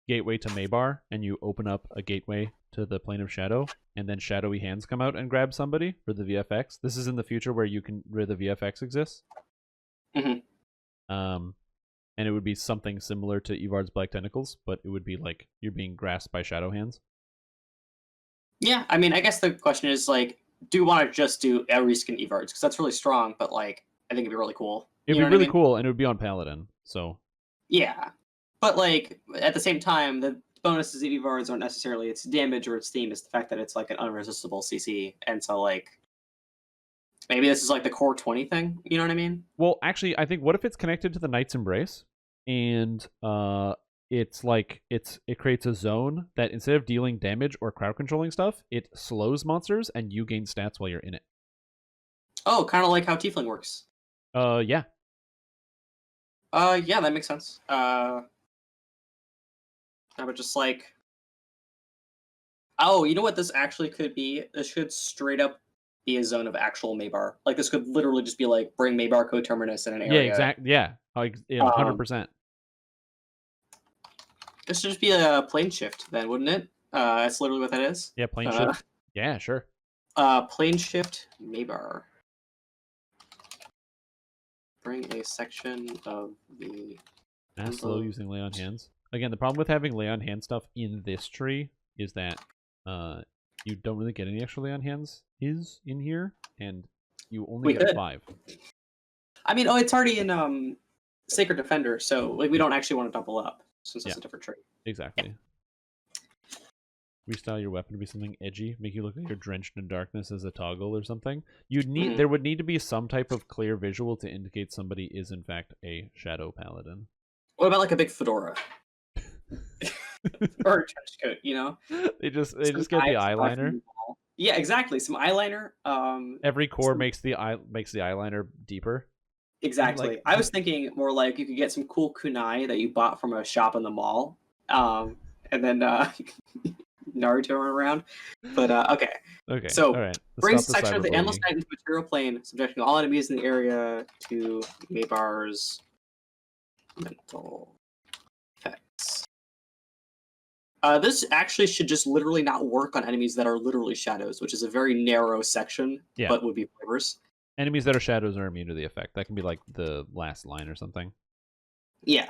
gateway to Mabar, and you open up a gateway to the plane of shadow, and then shadowy hands come out and grab somebody for the VFX. This is in the future where the VFX exists. And it would be something similar to Evard's Black Tentacles, but it would be like you're being grasped by shadow hands. Yeah, I mean, I guess the question is like, do you want to just do every skin Evards? Because that's really strong, but like, I think it'd be really cool. It'd be really cool, and it would be on Paladin, so. Yeah, but like, at the same time, the bonuses of Evards aren't necessarily its damage or its theme, it's the fact that it's like an unresistible CC, and so like, maybe this is like the core 20 thing, you know what I mean? Well, actually, I think what if it's connected to the Knight's Embrace, and it's like it creates a zone that instead of dealing damage or crowd controlling stuff, it slows monsters and you gain stats while you're in it. Oh, kind of like how Tiefling works. Yeah. Yeah, that makes sense. I would just like, oh, you know what this actually could be? This should straight up be a zone of actual Mabar. Like this could literally just be like bring Mabar coterminus in an area. Yeah, exactly. Yeah, 100%. This should just be a plane shift, then, wouldn't it? That's literally what that is. Yeah, plane shift. Yeah, sure. Plane shift Mabar. Bring a section of the. Slow using lay on hands. Again, the problem with having lay on hand stuff in this tree is that you don't really get any extra lay on hands in here, and you only get 5. I mean, it's already in Sacred Defender, so like we don't actually want to double up since it's a different tree. Exactly. Restyle your weapon to be something edgy, make you look like you're drenched in darkness as a toggle or something. There would need to be some type of clear visual to indicate somebody is in fact a shadow paladin. What about like a big fedora? Or a trench coat, you know? They just get the eyeliner. Yeah, exactly. Some eyeliner. Every core makes the eyeliner deeper. Exactly. Like, I was thinking more like you could get some cool kunai that you bought from a shop in the mall, and then Naruto around. But okay. Okay. So all right. bring section of the Endless Night into material plane, subjecting all enemies in the area to Mabar's mental effects. This actually should just literally not work on enemies that are literally shadows, which is a very narrow section, but would be flavors. Enemies that are shadows are immune to the effect. That can be like the last line or something. Yeah.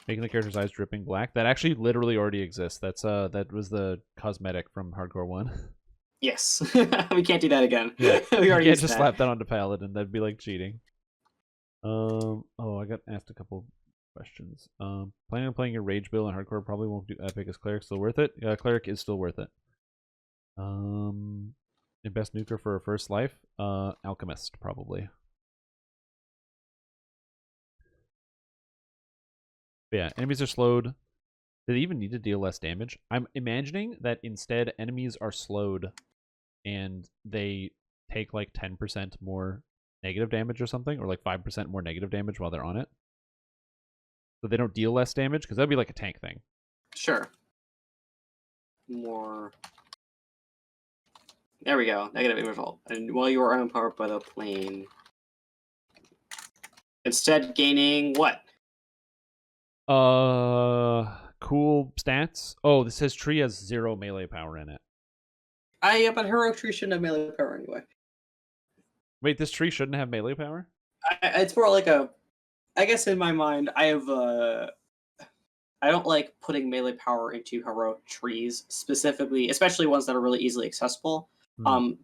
Making the character's eyes dripping black. That actually literally already exists. That was the cosmetic from Hardcore 1. Yes. We can't do that again. Yeah. We already can't just slap that onto Paladin. That'd be like cheating. Oh, I got asked a couple questions. Planning on playing your Rage build in Hardcore, probably won't do Epic. Is Cleric still worth it? Cleric is still worth it. The best nuker for a first life? Alchemist, probably. But yeah, enemies are slowed. Do they even need to deal less damage? I'm imagining that instead enemies are slowed and they take like 10% more negative damage or something, or like 5% more negative damage while they're on it. So they don't deal less damage, because that'd be like a tank thing. Sure. More. There we go. Negative interval. And while you are unpowered by the plane. Instead gaining what? Cool stats. Oh, this says tree has 0 melee power in it. Yeah, but Hero Tree shouldn't have melee power anyway. Wait, this tree shouldn't have melee power? It's more like a. I guess in my mind, I have I don't like putting melee power into heroic trees specifically, especially ones that are really easily accessible.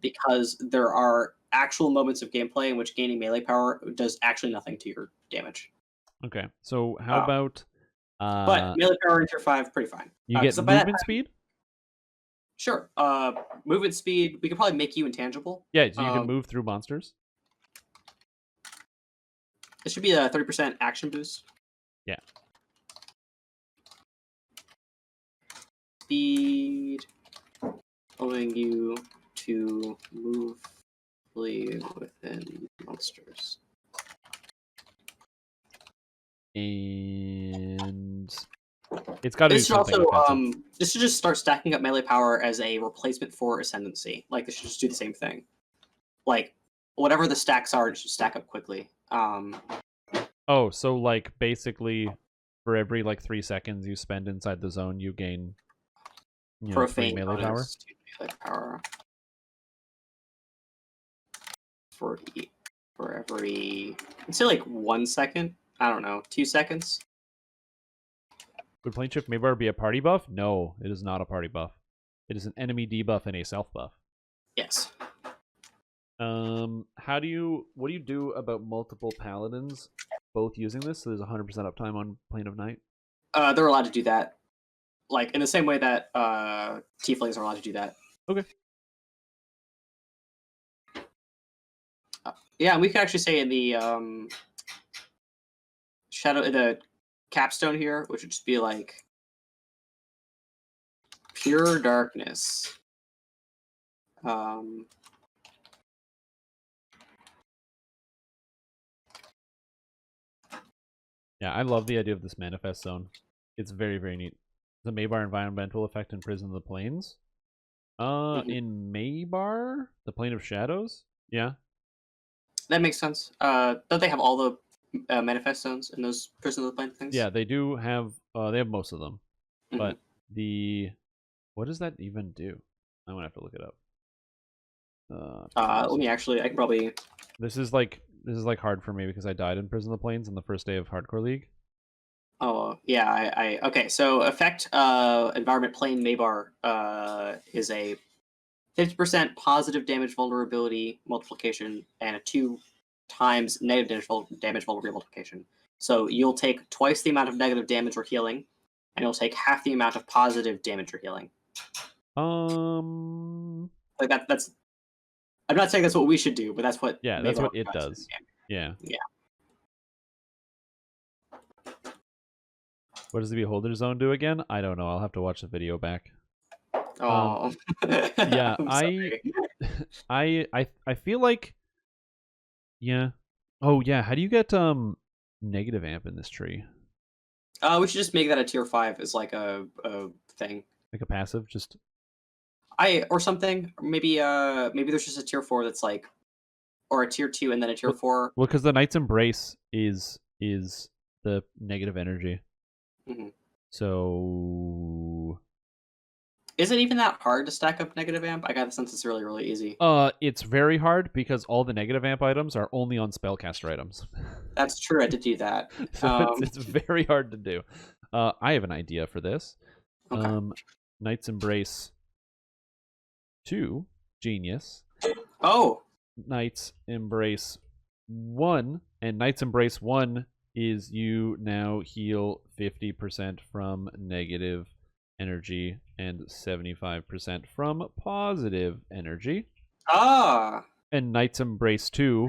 Because there are actual moments of gameplay in which gaining melee power does actually nothing to your damage. Okay, so how about but melee power in tier 5, pretty fine. you get 'Cause by that movement time, speed? sure. Movement speed, we could probably make you intangible. Yeah, so you can move through monsters. It should be a 30% action boost. Yeah. Speed, allowing you to move within monsters. And it's got to do This should something also offensive. this should just start stacking up melee power as a replacement for ascendancy. Like this should just do the same thing. Like whatever the stacks are, it should stack up quickly. Oh, so like basically for every like 3 seconds you spend inside the zone, you gain 3 profane melee power. bonus to melee power for every, I'd say like 1 second. I don't know, 2 seconds. Would Planeshift Mabar be a party buff? No, it is not a party buff. It is an enemy debuff and a self buff. Yes. What do you do about multiple paladins both using this? So there's 100% uptime on Plane of Night. They're allowed to do that, like in the same way that tieflings are allowed to do that. Okay. Yeah, we could actually say in the the capstone here, which would just be like pure darkness. Yeah, I love the idea of this manifest zone. It's very, very neat. The Mabar environmental effect in Prison of the Plains. In Mabar, the Plane of Shadows. Yeah, that makes sense. Don't they have all the manifest zones in those Prison of the Plains things? yeah, they do have. They have most of them, Mhm. but what does that even do? I'm gonna have to look it up. Let me actually. I can probably. This is like hard for me because I died in Prison of the Plains on the first day of Hardcore League. Oh yeah, I okay. So effect environment plane Mabar is a 50% positive damage vulnerability multiplication and a 2 times negative damage vulnerability multiplication. So you'll take twice the amount of negative damage or healing, and you'll take half the amount of positive damage or healing. Like that's. I'm not saying that's what we should do, but that's what. Yeah, that's what it does. Yeah. Yeah. What does the Beholder Zone do again? I don't know. I'll have to watch the video back. Oh. Yeah, I feel like. Yeah. Oh yeah. How do you get negative amp in this tree? We should just make that a tier 5 as like a thing. Like a passive, just. Or something. Maybe there's just a tier 4 that's like, or a tier 2 and then a tier 4. Well, because the Knight's Embrace is the negative energy. Mm-hmm. So. Is it even that hard to stack up negative amp? I got the sense it's really, really easy. It's very hard because all the negative amp items are only on spellcaster items. That's true. I did do that. So it's very hard to do. I have an idea for this. Okay. Knight's Embrace 2, genius. Oh. Knight's Embrace 1, and Knight's Embrace 1 is you now heal 50% from negative energy and 75% from positive energy. Ah. And Knight's Embrace 2,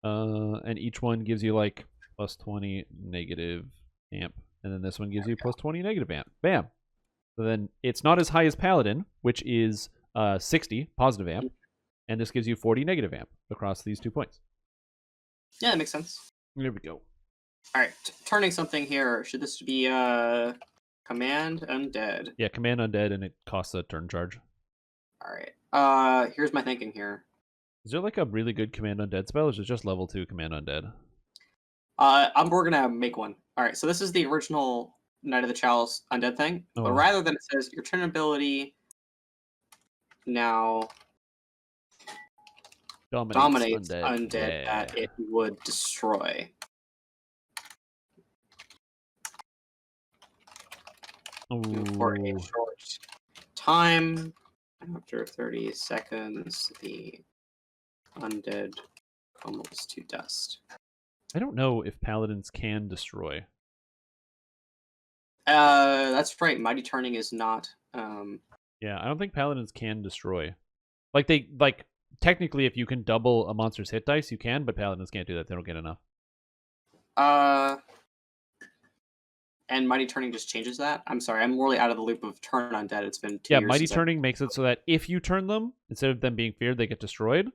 and each one gives you like plus 20 negative amp, and then this one gives you plus 20 negative amp. Bam. So then it's not as high as Paladin, which is 60 positive amp, and this gives you 40 negative amp across these 2 points. Yeah, that makes sense. There we go. All right, turning something here. Should this be Command Undead? Yeah, Command Undead, and it costs a turn charge. All right. Here's my thinking here. Is there like a really good Command Undead spell, or is it just level 2 Command Undead? We're gonna make one. All right, so this is the original Knight of the Chalice Undead thing, but rather than it says your turn ability now dominates undead that it would destroy. For a short time, after 30 seconds, the undead crumbles to dust. I don't know if paladins can destroy. That's right. Mighty Turning is not. Yeah, I don't think paladins can destroy. Like technically, if you can double a monster's hit dice, you can, but paladins can't do that. They don't get enough. And Mighty Turning just changes that. I'm sorry, I'm really out of the loop of turn undead. It's been 2 Yeah, years. Mighty Turning makes it so that if you turn them, instead of them being feared, they get destroyed.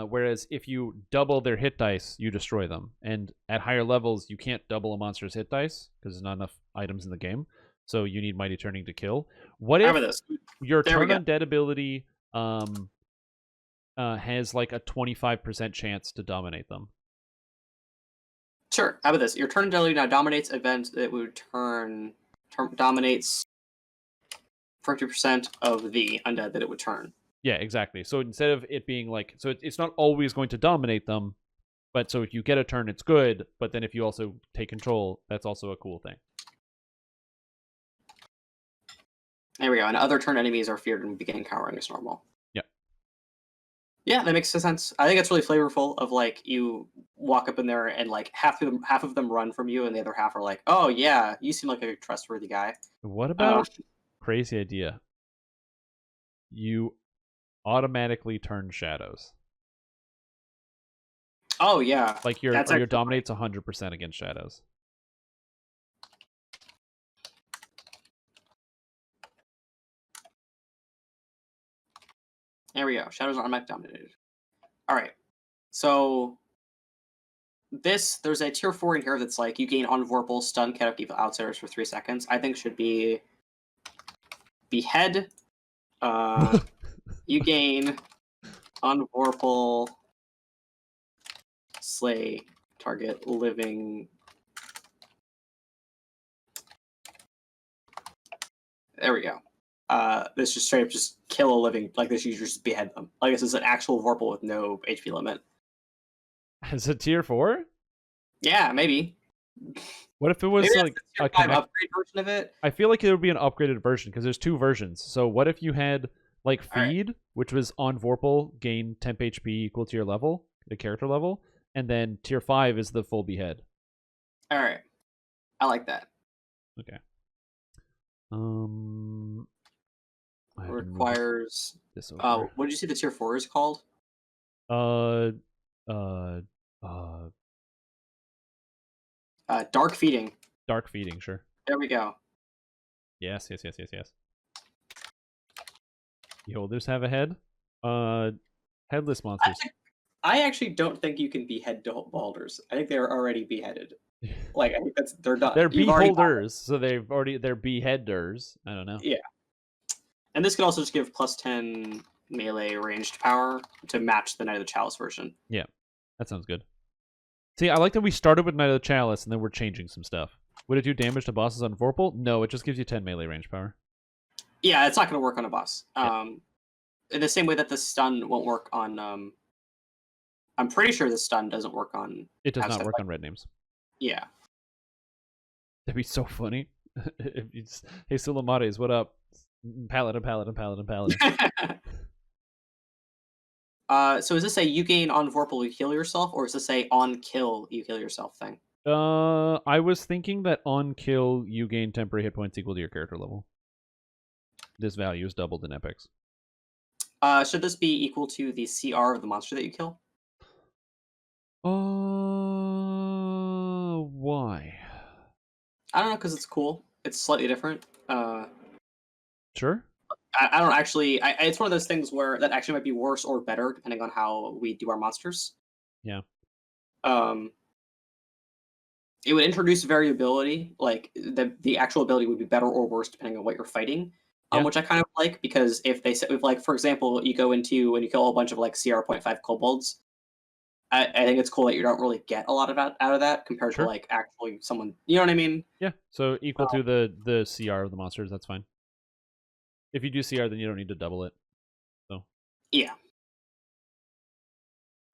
Whereas if you double their hit dice, you destroy them. And at higher levels, you can't double a monster's hit dice because there's not enough items in the game. So you need Mighty Turning to kill. What if your turn undead ability has like a 25% chance to dominate them? Sure. How about this? Your turn ability now dominates event that would dominates 50% of the undead that it would turn. Yeah, exactly. So instead of it being like, so it's not always going to dominate them, but so if you get a turn, it's good. But then if you also take control, that's also a cool thing. There we go. And other turn enemies are feared and begin cowering as normal. Yeah. Yeah, that makes sense. I think it's really flavorful. Of like you walk up in there and like half of them run from you, and the other half are like, "Oh yeah, you seem like a trustworthy guy." What about crazy idea? You automatically turn shadows. Oh yeah, like your dominates 100% against shadows. There we go. Shadows are automatic dominated. All right. So there's a tier 4 in here that's like you gain on Vorpal, stun, cat up evil outsiders for 3 seconds. I think should be Behead. You gain on Vorpal, slay target living. There we go. This just straight up just kill a living, like this you just behead them. Like this is an actual Vorpal with no HP limit. Is it tier 4? Yeah, maybe. What if it was like a upgrade version of it? I feel like it would be an upgraded version because there's 2 versions. So what if you had like Feed, which was on Vorpal, gain temp HP equal to your level, the character level, and then tier 5 is the full Behead. All right, I like that. Okay. Requires. What did you say the tier 4 is called? Dark Feeding. Dark Feeding, sure. There we go. Yes. Beholders have a head. Headless monsters. I actually don't think you can behead beholders. I think they're already beheaded. Like I think they're done. They're beholders, so they're beheaders. I don't know. Yeah. And this could also just give +10 melee ranged power to match the Knight of the Chalice version. Yeah, that sounds good. See, I like that we started with Knight of the Chalice and then we're changing some stuff. Would it do damage to bosses on Vorpal? No, it just gives you 10 melee range power. Yeah, it's not going to work on a boss. Yeah. In the same way that the stun won't work on... I'm pretty sure the stun doesn't work on... It does not work on red names. Yeah. That'd be so funny. If you just, hey, Sulamares, what up? Paladin. So is this a you gain on Vorpal you heal yourself, or is this a on kill you heal yourself thing? I was thinking that on kill you gain temporary hit points equal to your character level. This value is doubled in epics. Should this be equal to the CR of the monster that you kill? Why? I don't know, because it's cool. It's slightly different. Sure. I don't actually. It's one of those things where that actually might be worse or better depending on how we do our monsters. Yeah. It would introduce variability. Like the actual ability would be better or worse depending on what you're fighting. Which I kind of like, because if like for example you go into and you kill a bunch of like CR.5 kobolds, I think it's cool that you don't really get a lot out of that compared to like actually someone. You know what I mean? Yeah. So equal to the CR of the monsters. That's fine. If you do CR, then you don't need to double it. So. Yeah.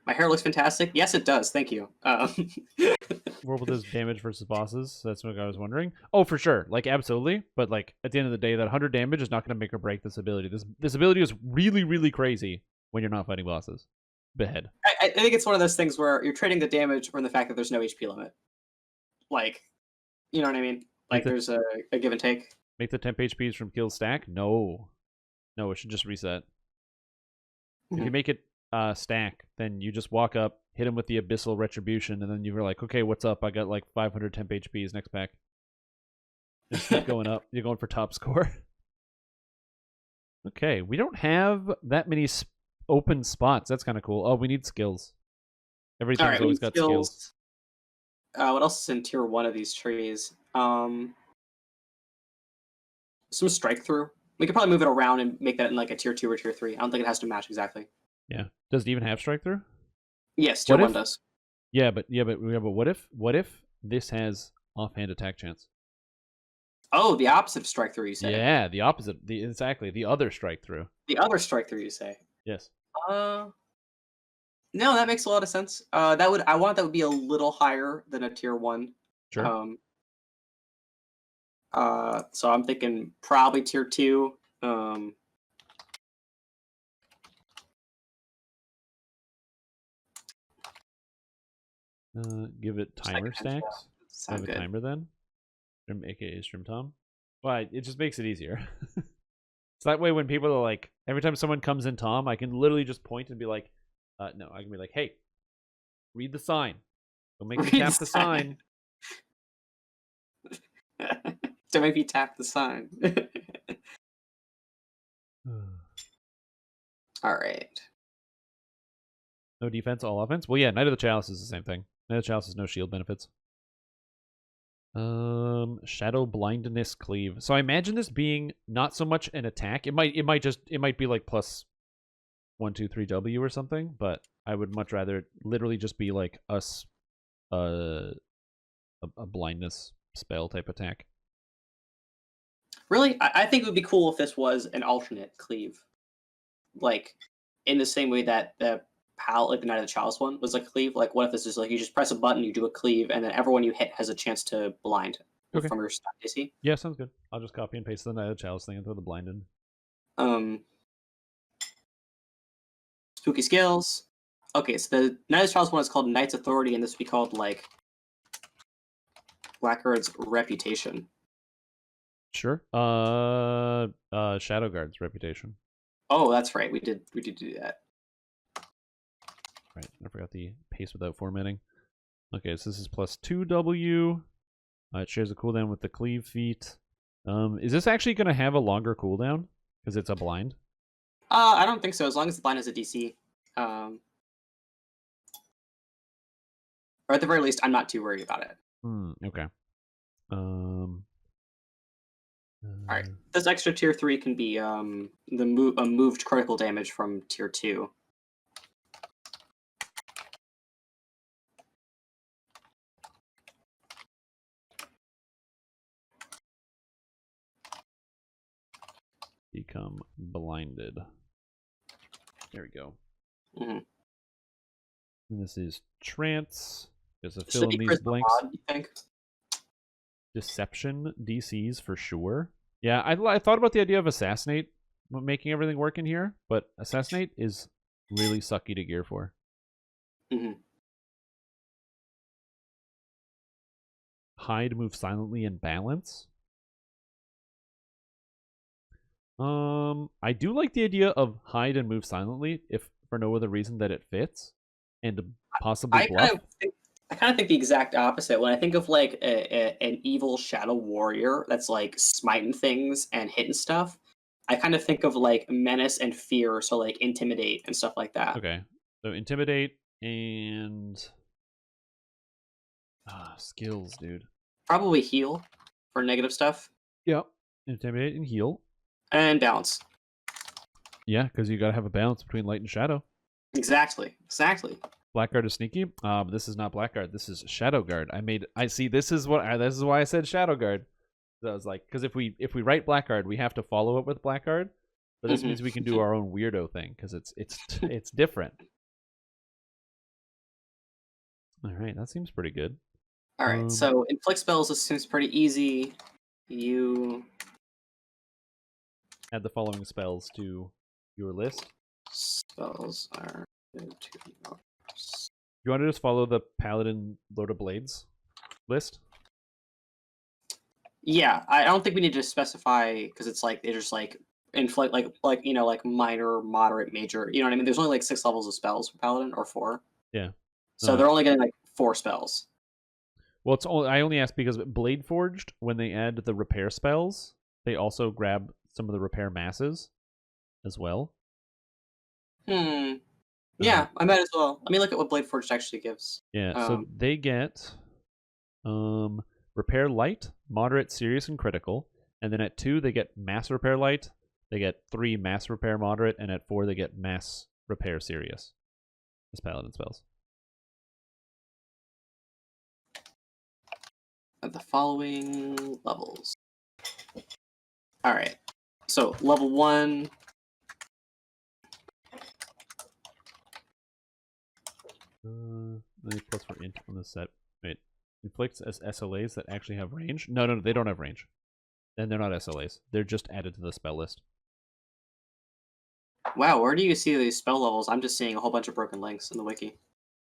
My hair looks fantastic. Yes, it does. Thank you. Vorpal does damage versus bosses. That's what I was wondering. Oh, for sure. Like, absolutely. But, like, at the end of the day, that 100 damage is not going to make or break this ability. This ability is really, really crazy when you're not fighting bosses. Behead. I think it's one of those things where you're trading the damage from the fact that there's no HP limit. Like, you know what I mean? Like, there's a give and take. Make the temp HPs from kills stack? No. No, it should just reset. If you make it stack, then you just walk up, hit him with the Abyssal Retribution, and then you're like, okay, what's up? I got like 500 temp HPs next pack. Just keep going up. You're going for top score. Okay, we don't have that many open spots. That's kind of cool. Oh, we need skills. Everything's always got skills. What else is in tier 1 of these trees? Some strike through. We could probably move it around and make that in like a tier 2 or tier 3. I don't think it has to match exactly. Yeah. Does it even have strike through? Yes, tier 1 does. Yeah, but what if this has offhand attack chance? Oh, the opposite of strike through, you say? Yeah, the opposite. Exactly, the other strike through. The other strike through, you say? Yes. No, that makes a lot of sense. I want that would be a little higher than a tier 1. Sure. So I'm thinking probably tier 2. Give it timer stacks. Have a timer then. AKA Strimtom. Well, it just makes it easier. So that way when people are like, every time someone comes in Tom, I can literally just point and be like, no, I can be like, hey, read the sign. Don't make me tap the sign. Don't make me tap the sign. All right. No defense, all offense? Well, yeah, Knight of the Chalice is the same thing. Knight of the Chalice has no shield benefits. Shadow Blindness Cleave. So I imagine this being not so much an attack. It might be like plus 1, 2, 3 W or something, but I would much rather literally just be like a blindness spell type attack. Really? I think it would be cool if this was an alternate cleave. Like, in the same way that the the Knight of the Chalice one was like a cleave. Like, what if this is like you just press a button, you do a cleave, and then everyone you hit has a chance to blind from your stat DC? Yeah, sounds good. I'll just copy and paste the Knight of the Chalice thing and throw the blind in. Spooky skills. Okay, so the Knight of the Chalice one is called Knight's Authority, and this would be called like Blackguard's Reputation. Sure. Shadowguard's Reputation. Oh, that's right. We did do that. Right, I forgot the paste without formatting. Okay, so this is plus 2W. It shares a cooldown with the cleave feat. Is this actually going to have a longer cooldown? Because it's a blind? I don't think so, as long as the blind has a DC. Or at the very least, I'm not too worried about it. Okay. Alright, this extra tier 3 can be moved critical damage from tier 2. Become blinded. There we go. And this is trance. There's a fill in these blanks. Mod, you think? Deception DCs for sure. Yeah, I thought about the idea of assassinate making everything work in here, but assassinate is really sucky to gear for. Hide, move silently, and balance. I do like the idea of hide and move silently, if for no other reason that it fits, and possibly bluff. I kind of think the exact opposite. When I think of like an evil shadow warrior that's like smiting things and hitting stuff, I kind of think of like menace and fear, so like intimidate and stuff like that. Okay, so intimidate and skills, dude. Probably heal for negative stuff. Yep, intimidate and heal. And balance. Yeah, because you gotta have a balance between light and shadow. Exactly. Blackguard is sneaky. But this is not Blackguard. This is Shadowguard. I see. This is why I said Shadowguard. So I was like, because if we write Blackguard, we have to follow it with Blackguard. But this means we can do our own weirdo thing because it's different. All right, that seems pretty good. All right, so inflict spells. This seems pretty easy. You add the following spells to your list. Spells are You want to just follow the Paladin Lord of Blades list? Yeah, I don't think we need to specify because it's like they're just like inflict like like minor, moderate, major. You know what I mean? There's only like 6 levels of spells for Paladin or 4. Yeah. So they're only getting like 4 spells. Well, it's only, I only asked because Blade Forged, when they add the repair spells, they also grab some of the repair masses as well. Yeah, I might as well. Let me look at what Blade Forged actually gives. Yeah, so they get repair light, moderate, serious, and critical. And then at 2, they get mass repair light. They get 3 mass repair moderate, and at 4 they get mass repair serious. As Paladin spells. At the following levels. All right. So level 1. Plus for int on this set. Wait, inflicts as SLAs that actually have range? No, they don't have range. Then they're not SLAs. They're just added to the spell list. Wow, where do you see these spell levels? I'm just seeing a whole bunch of broken links in the wiki.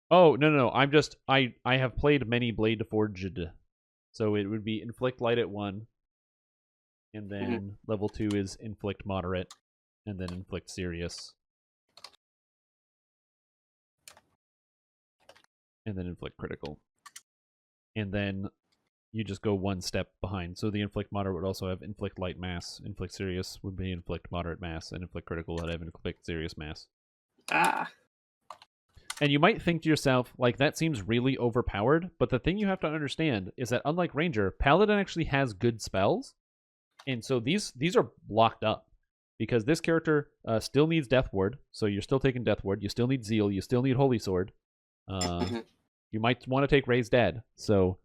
Oh, no. I'm just I have played many Blade Forged. So it would be inflict light at 1. And then level 2 is inflict moderate. And then inflict serious. And then inflict critical. And then you just go one step behind. So the inflict moderate would also have inflict light mass. Inflict serious would be inflict moderate mass. And inflict critical would have inflict serious mass. And you might think to yourself, like, that seems really overpowered. But the thing you have to understand is that unlike Ranger, Paladin actually has good spells. And so these are locked up. Because this character still needs Death Ward. So you're still taking Death Ward. You still need Zeal. You still need Holy Sword. You might want to take Raise Dead. So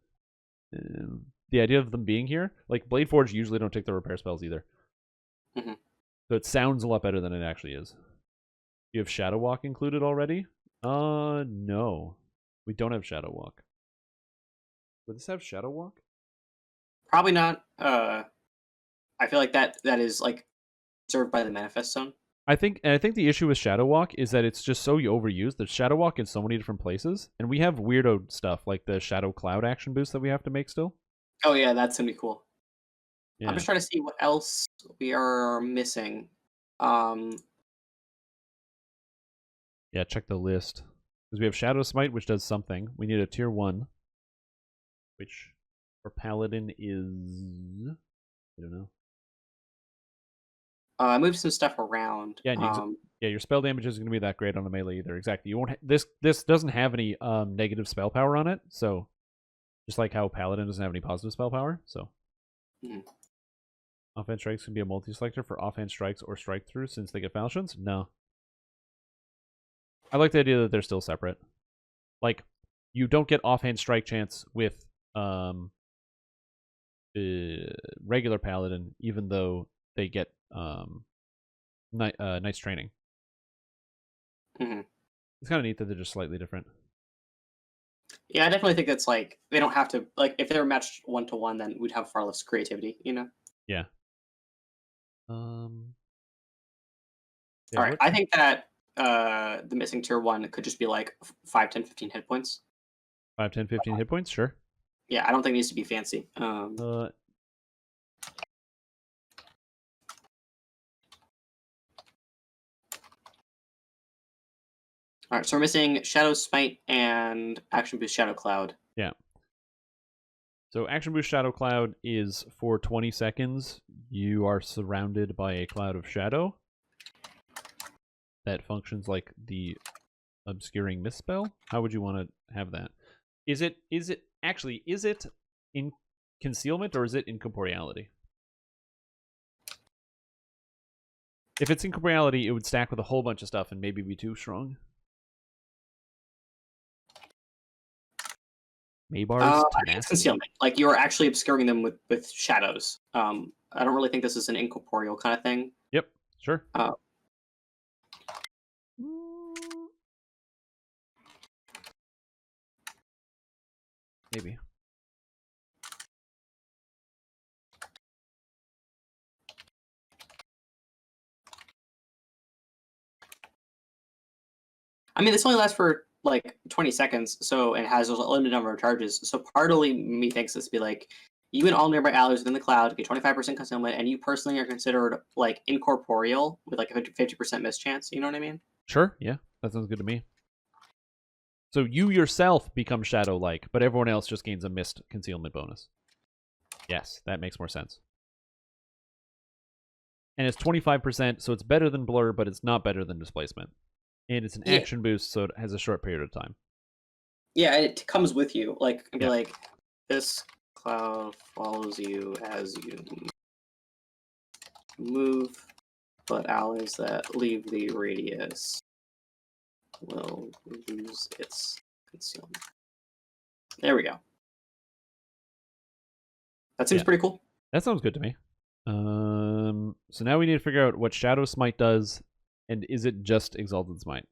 the idea of them being here, like Blade Forge usually don't take the repair spells either. So it sounds a lot better than it actually is. You have Shadow Walk included already? No. We don't have Shadow Walk. Would this have Shadow Walk? Probably not. I feel like that is like served by the Manifest Zone. I think the issue with Shadow Walk is that it's just so overused. There's Shadow Walk in so many different places, and we have weirdo stuff like the Shadow Cloud action boost that we have to make still. Oh yeah, that's gonna be cool. Yeah. I'm just trying to see what else we are missing. Yeah, check the list. Because we have Shadow Smite, which does something. We need a tier 1, which for Paladin is... I don't know. I moved some stuff around. Yeah, your spell damage isn't going to be that great on the melee either. Exactly. You won't. This doesn't have any negative spell power on it. So, just like how Paladin doesn't have any positive spell power. So, offhand strikes can be a multi-selector for offhand strikes or strike through since they get falchions. No. I like the idea that they're still separate. Like, you don't get offhand strike chance with regular Paladin, even though they get nice training. It's kind of neat that they're just slightly different. Yeah, I definitely think that's like they don't have to like if they were matched 1-to-1, then we'd have far less creativity, you know? Yeah. All right, I think that the missing tier 1 could just be like 5, 10, 15 hit points. 5, 10, 15 hit points, sure. Yeah, I don't think it needs to be fancy. All right, so we're missing Shadow Smite and Action Boost Shadow Cloud. Yeah. So Action Boost Shadow Cloud is for 20 seconds. You are surrounded by a cloud of shadow that functions like the obscuring mist spell. How would you want to have that? Is it in concealment or is it in corporeality? If it's in corporeality, it would stack with a whole bunch of stuff and maybe be too strong. Mabar's I think it's concealment. Like you are actually obscuring them with shadows. I don't really think this is an incorporeal kind of thing. Yep, sure. Maybe. I mean, this only lasts for like 20 seconds, so and has a limited number of charges. So partly me thinks this be like, you and all nearby allies within the cloud get 25% concealment, and you personally are considered like incorporeal with like a 50% miss chance. You know what I mean? Sure, yeah, that sounds good to me. So you yourself become shadow-like, but everyone else just gains a missed concealment bonus. Yes, that makes more sense. And it's 25%, so it's better than blur, but it's not better than displacement. And it's an action boost, so it has a short period of time. Yeah, and it comes with you. Like, it'd be Yeah. like, this cloud follows you as you move, but allies that leave the radius will lose its concealment. There we go. That seems pretty cool. That sounds good to me. So now we need to figure out what Shadow Smite does, and is it just Exalted Smite?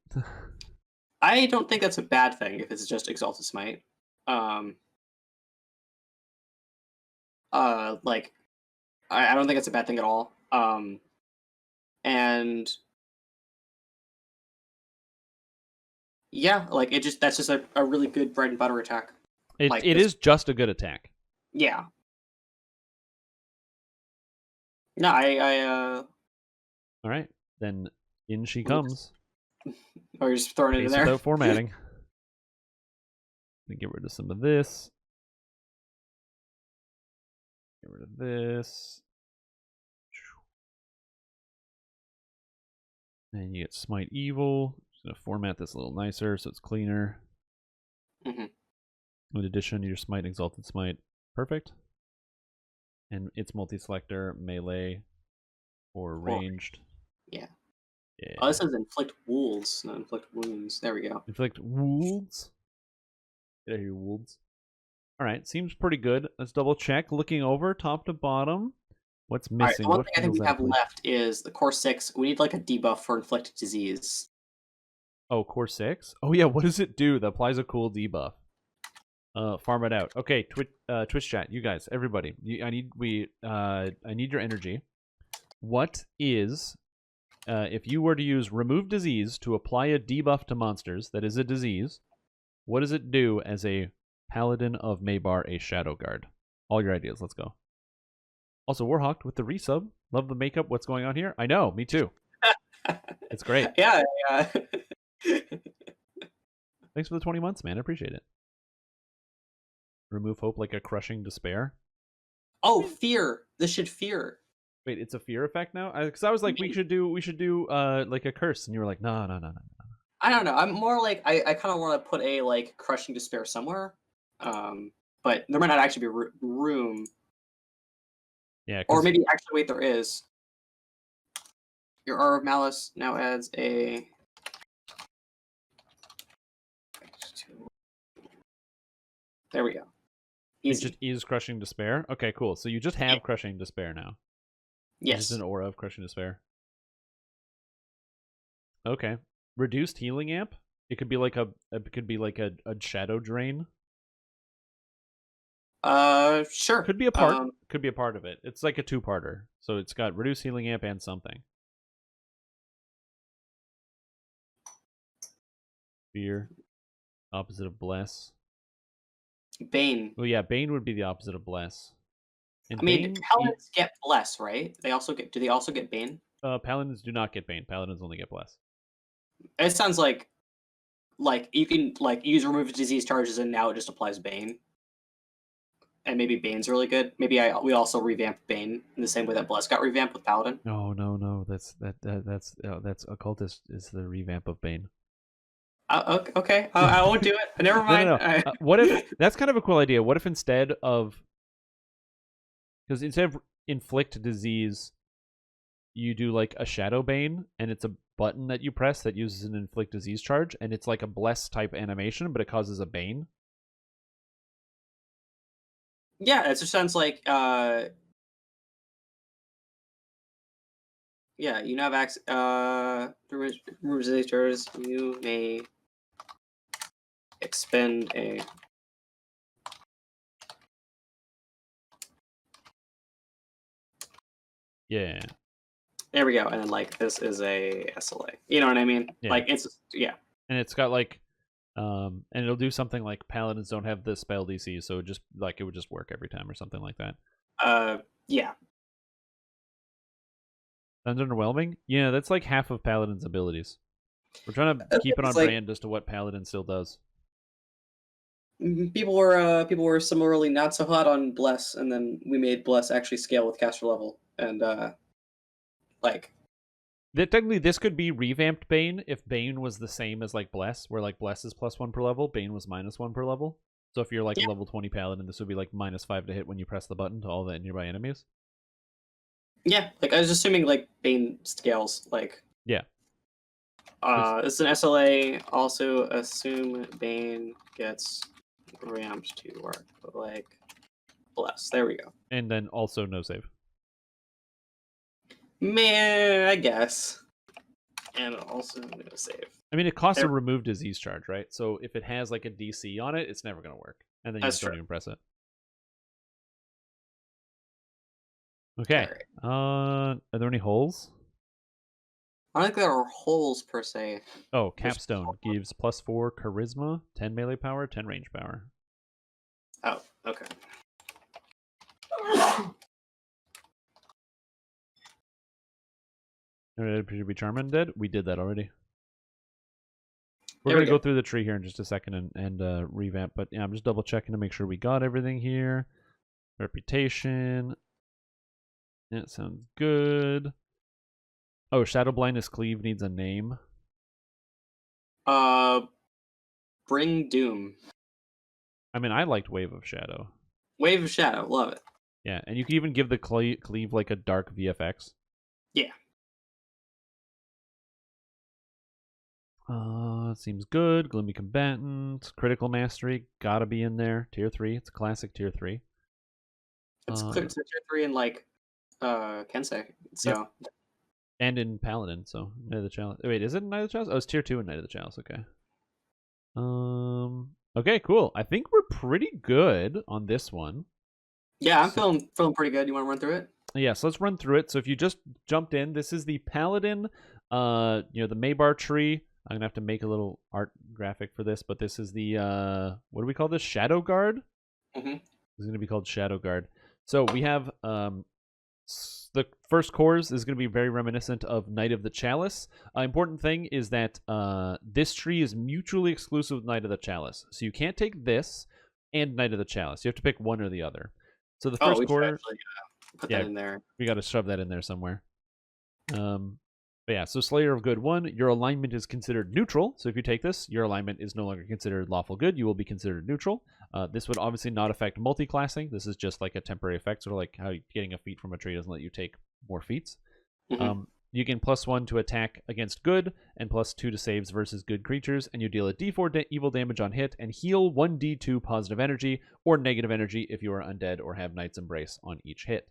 I don't think that's a bad thing if it's just Exalted Smite. Like, I don't think it's a bad thing at all. And yeah, like that's just a really good bread and butter attack. It is just a good attack. Yeah. No, All right, then in she comes. Oh, you're just throwing it in there without formatting. Get rid of some of this. Get rid of this. And you get Smite Evil. Just gonna format this a little nicer so it's cleaner. In addition, your Smite, Exalted Smite, perfect. And it's multi-selector, melee, or ranged. Yeah. Oh, this says inflict wounds, not inflict wounds. There we go. Inflict wounds. Get out of here, wounds. All right, seems pretty good. Let's double check. Looking over top to bottom, what's missing? All right, the one thing I think we have left is the core 6. We need like a debuff for inflict disease. Oh, core 6? Oh yeah, what does it do? That applies a cool debuff. Farm it out. Okay, Twitch chat, you guys, everybody. I need your energy. What is if you were to use remove disease to apply a debuff to monsters that is a disease, what does it do as a Paladin of Mabar, a Shadowguard? All your ideas, let's go. Also, Warhawk with the resub. Love the makeup. What's going on here? I know, me too. It's great. Yeah. Thanks for the 20 months, man. I appreciate it. Remove hope like a crushing despair. Oh, fear. This should fear. Wait, it's a fear effect now? Because I was like, we should do like a curse, and you were like, no. I don't know. I'm more like I kind of want to put a like crushing despair somewhere, but there might not actually be room. Yeah. Or maybe actually, wait, there is. Your Aura of Malice now adds a. There we go. Easy. It just is crushing despair. Okay, cool. So you just have crushing despair now. Yes. Just an aura of crushing despair. Okay. Reduced healing amp. It could be like a shadow drain. Sure. Could be a part. Could be a part of it. It's like a two-parter. So it's got reduced healing amp and something. Fear. Opposite of bless. Bane. Oh yeah, Bane would be the opposite of bless. And I mean, paladins get bless, right? They also get. Do they also get Bane? Paladins do not get Bane. Paladins only get bless. It sounds like you can like use remove disease charges and now it just applies Bane. And maybe Bane's really good. Maybe we also revamp Bane in the same way that Bless got revamped with Paladin. No. That's Occultist is the revamp of Bane. Okay, I won't do it. Never mind. No. What if that's kind of a cool idea? What if instead of inflict disease, you do like a Shadow Bane, and it's a button that you press that uses an inflict disease charge, and it's like a bless type animation, but it causes a Bane. Yeah, it just sounds like yeah, you now have access remove disease charges. You may expend a Yeah. There we go. And then like this is a SLA. You know what I mean? Yeah. Like it's yeah. And it's got like, and it'll do something like paladins don't have the spell DC, so just like it would just work every time or something like that. Yeah. Sounds underwhelming. Yeah, that's like half of paladin's abilities. We're trying to keep it on like, brand as to what paladin still does. people were similarly not so hot on Bless, and then we made Bless actually scale with caster level, and like Technically, this could be revamped Bane if Bane was the same as like Bless, where like Bless is +1 per level, Bane was -1 per level. So if you're like a level 20 paladin, this would be like -5 to hit when you press the button to all the nearby enemies. yeah, like I was assuming like Bane scales like yeah. It's an SLA. Also assume Bane gets ramped to work like Bless. There we go. And then also no save. Man, I guess. And also no save. I mean, it costs a remove disease charge, right? So if it has like a DC on it, it's never going to work. And then you just don't even press it. Okay. Right. Are there any holes? I don't think there are holes per se. Oh, Capstone gives +4 charisma, 10 melee power, 10 range power. Oh, okay. Should be Charm Undead? We did that already. We're going to go through the tree here in just a second and revamp, but yeah, I'm just double checking to make sure we got everything here. Reputation. Yeah, it sounds good. Oh, Shadow Blindness Cleave needs a name. Bring Doom. I mean, I liked Wave of Shadow. Wave of Shadow, love it. Yeah, and you can even give the cleave like a dark VFX. Yeah. Seems good. Gloomy Combatant, Critical Mastery, gotta be in there. Tier 3, it's a classic Tier 3. It's Tier 3 in like Kensei, so. Yep. And in Paladin, so Night of the Chalice. Wait, is it Night of the Chalice? Oh, it's Tier 2 in Night of the Chalice, okay. Okay, cool. I think we're pretty good on this one. Yeah, I'm feeling pretty good. You want to run through it? Yeah, so let's run through it. So if you just jumped in, this is the Paladin, the Mabar tree. I'm gonna have to make a little art graphic for this, but this is the what do we call this? Shadowguard? Mm-hmm. It's gonna be called Shadowguard. So we have the first cores is going to be very reminiscent of Knight of the Chalice. Important thing is that this tree is mutually exclusive with Knight of the Chalice. So you can't take this and Knight of the Chalice. You have to pick one or the other. So the first core... actually, put that in there. We got to shove that in there somewhere. But yeah, so Slayer of Good 1, your alignment is considered neutral. So if you take this, your alignment is no longer considered lawful good. You will be considered neutral. This would obviously not affect multi-classing. This is just like a temporary effect, sort of like how getting a feat from a tree doesn't let you take more feats. Mm-hmm. You gain +1 to attack against good and +2 to saves versus good creatures, and you deal a d4 evil damage on hit and heal 1d2 positive energy or negative energy if you are undead or have Knight's Embrace on each hit.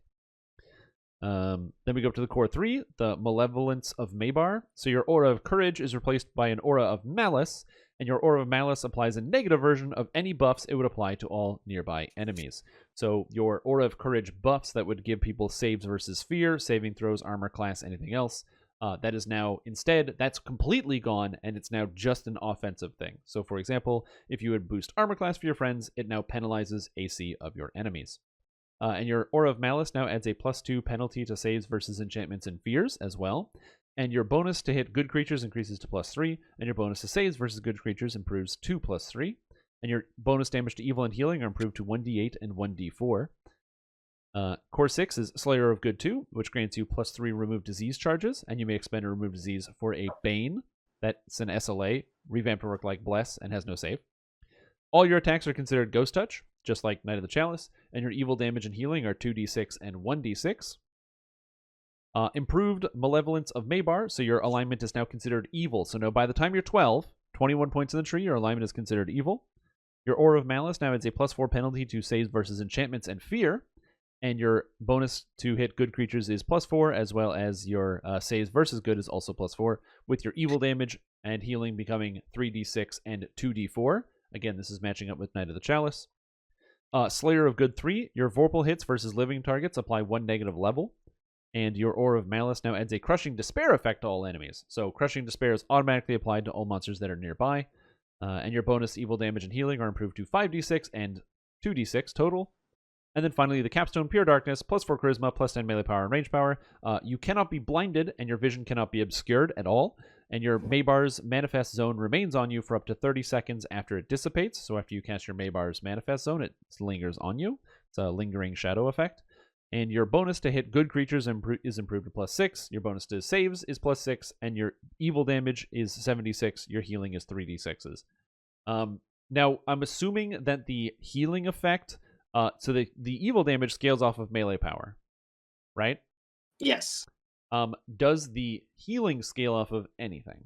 Then we go up to the core 3, the Malevolence of Mabar. So your Aura of Courage is replaced by an Aura of Malice, and your Aura of Malice applies a negative version of any buffs it would apply to all nearby enemies. So your Aura of Courage buffs that would give people saves versus fear, saving throws, armor class, anything else, that is now, instead, that's completely gone, and it's now just an offensive thing. So for example, if you would boost armor class for your friends, it now penalizes AC of your enemies. And your Aura of Malice now adds a +2 penalty to saves versus enchantments and fears as well. And your bonus to hit good creatures increases to +3, and your bonus to saves versus good creatures improves to +3. And your bonus damage to evil and healing are improved to 1d8 and 1d4. Core 6 is Slayer of Good 2, which grants you +3 remove disease charges, and you may expend a remove disease for a Bane. That's an SLA, revamped to work like Bless, and has no save. All your attacks are considered Ghost Touch, just like Knight of the Chalice, and your evil damage and healing are 2d6 and 1d6. Improved Malevolence of Mabar, so your alignment is now considered evil. So now by the time you're 12, 21 points in the tree, your alignment is considered evil. Your Aura of Malice now adds a +4 penalty to saves versus enchantments and fear, and your bonus to hit good creatures is +4, as well as your saves versus good is also +4, with your evil damage and healing becoming 3d6 and 2d4. Again, this is matching up with Knight of the Chalice. Slayer of Good 3, your Vorpal hits versus living targets apply 1 negative level. And your Aura of Malice now adds a Crushing Despair effect to all enemies. So Crushing Despair is automatically applied to all monsters that are nearby. And your bonus evil damage and healing are improved to 5d6 and 2d6 total. And then finally, the Capstone Pure Darkness, plus 4 Charisma, plus 10 melee power and range power. You cannot be blinded, and your vision cannot be obscured at all. And your Mabar's Manifest Zone remains on you for up to 30 seconds after it dissipates. So after you cast your Mabar's Manifest Zone, it lingers on you. It's a lingering shadow effect. And your bonus to hit good creatures is improved to plus 6. Your bonus to saves is plus 6. And your evil damage is 76. Your healing is 3d6s. Now, I'm assuming that the healing effect... so the evil damage scales off of melee power, right? Yes. Does the healing scale off of anything?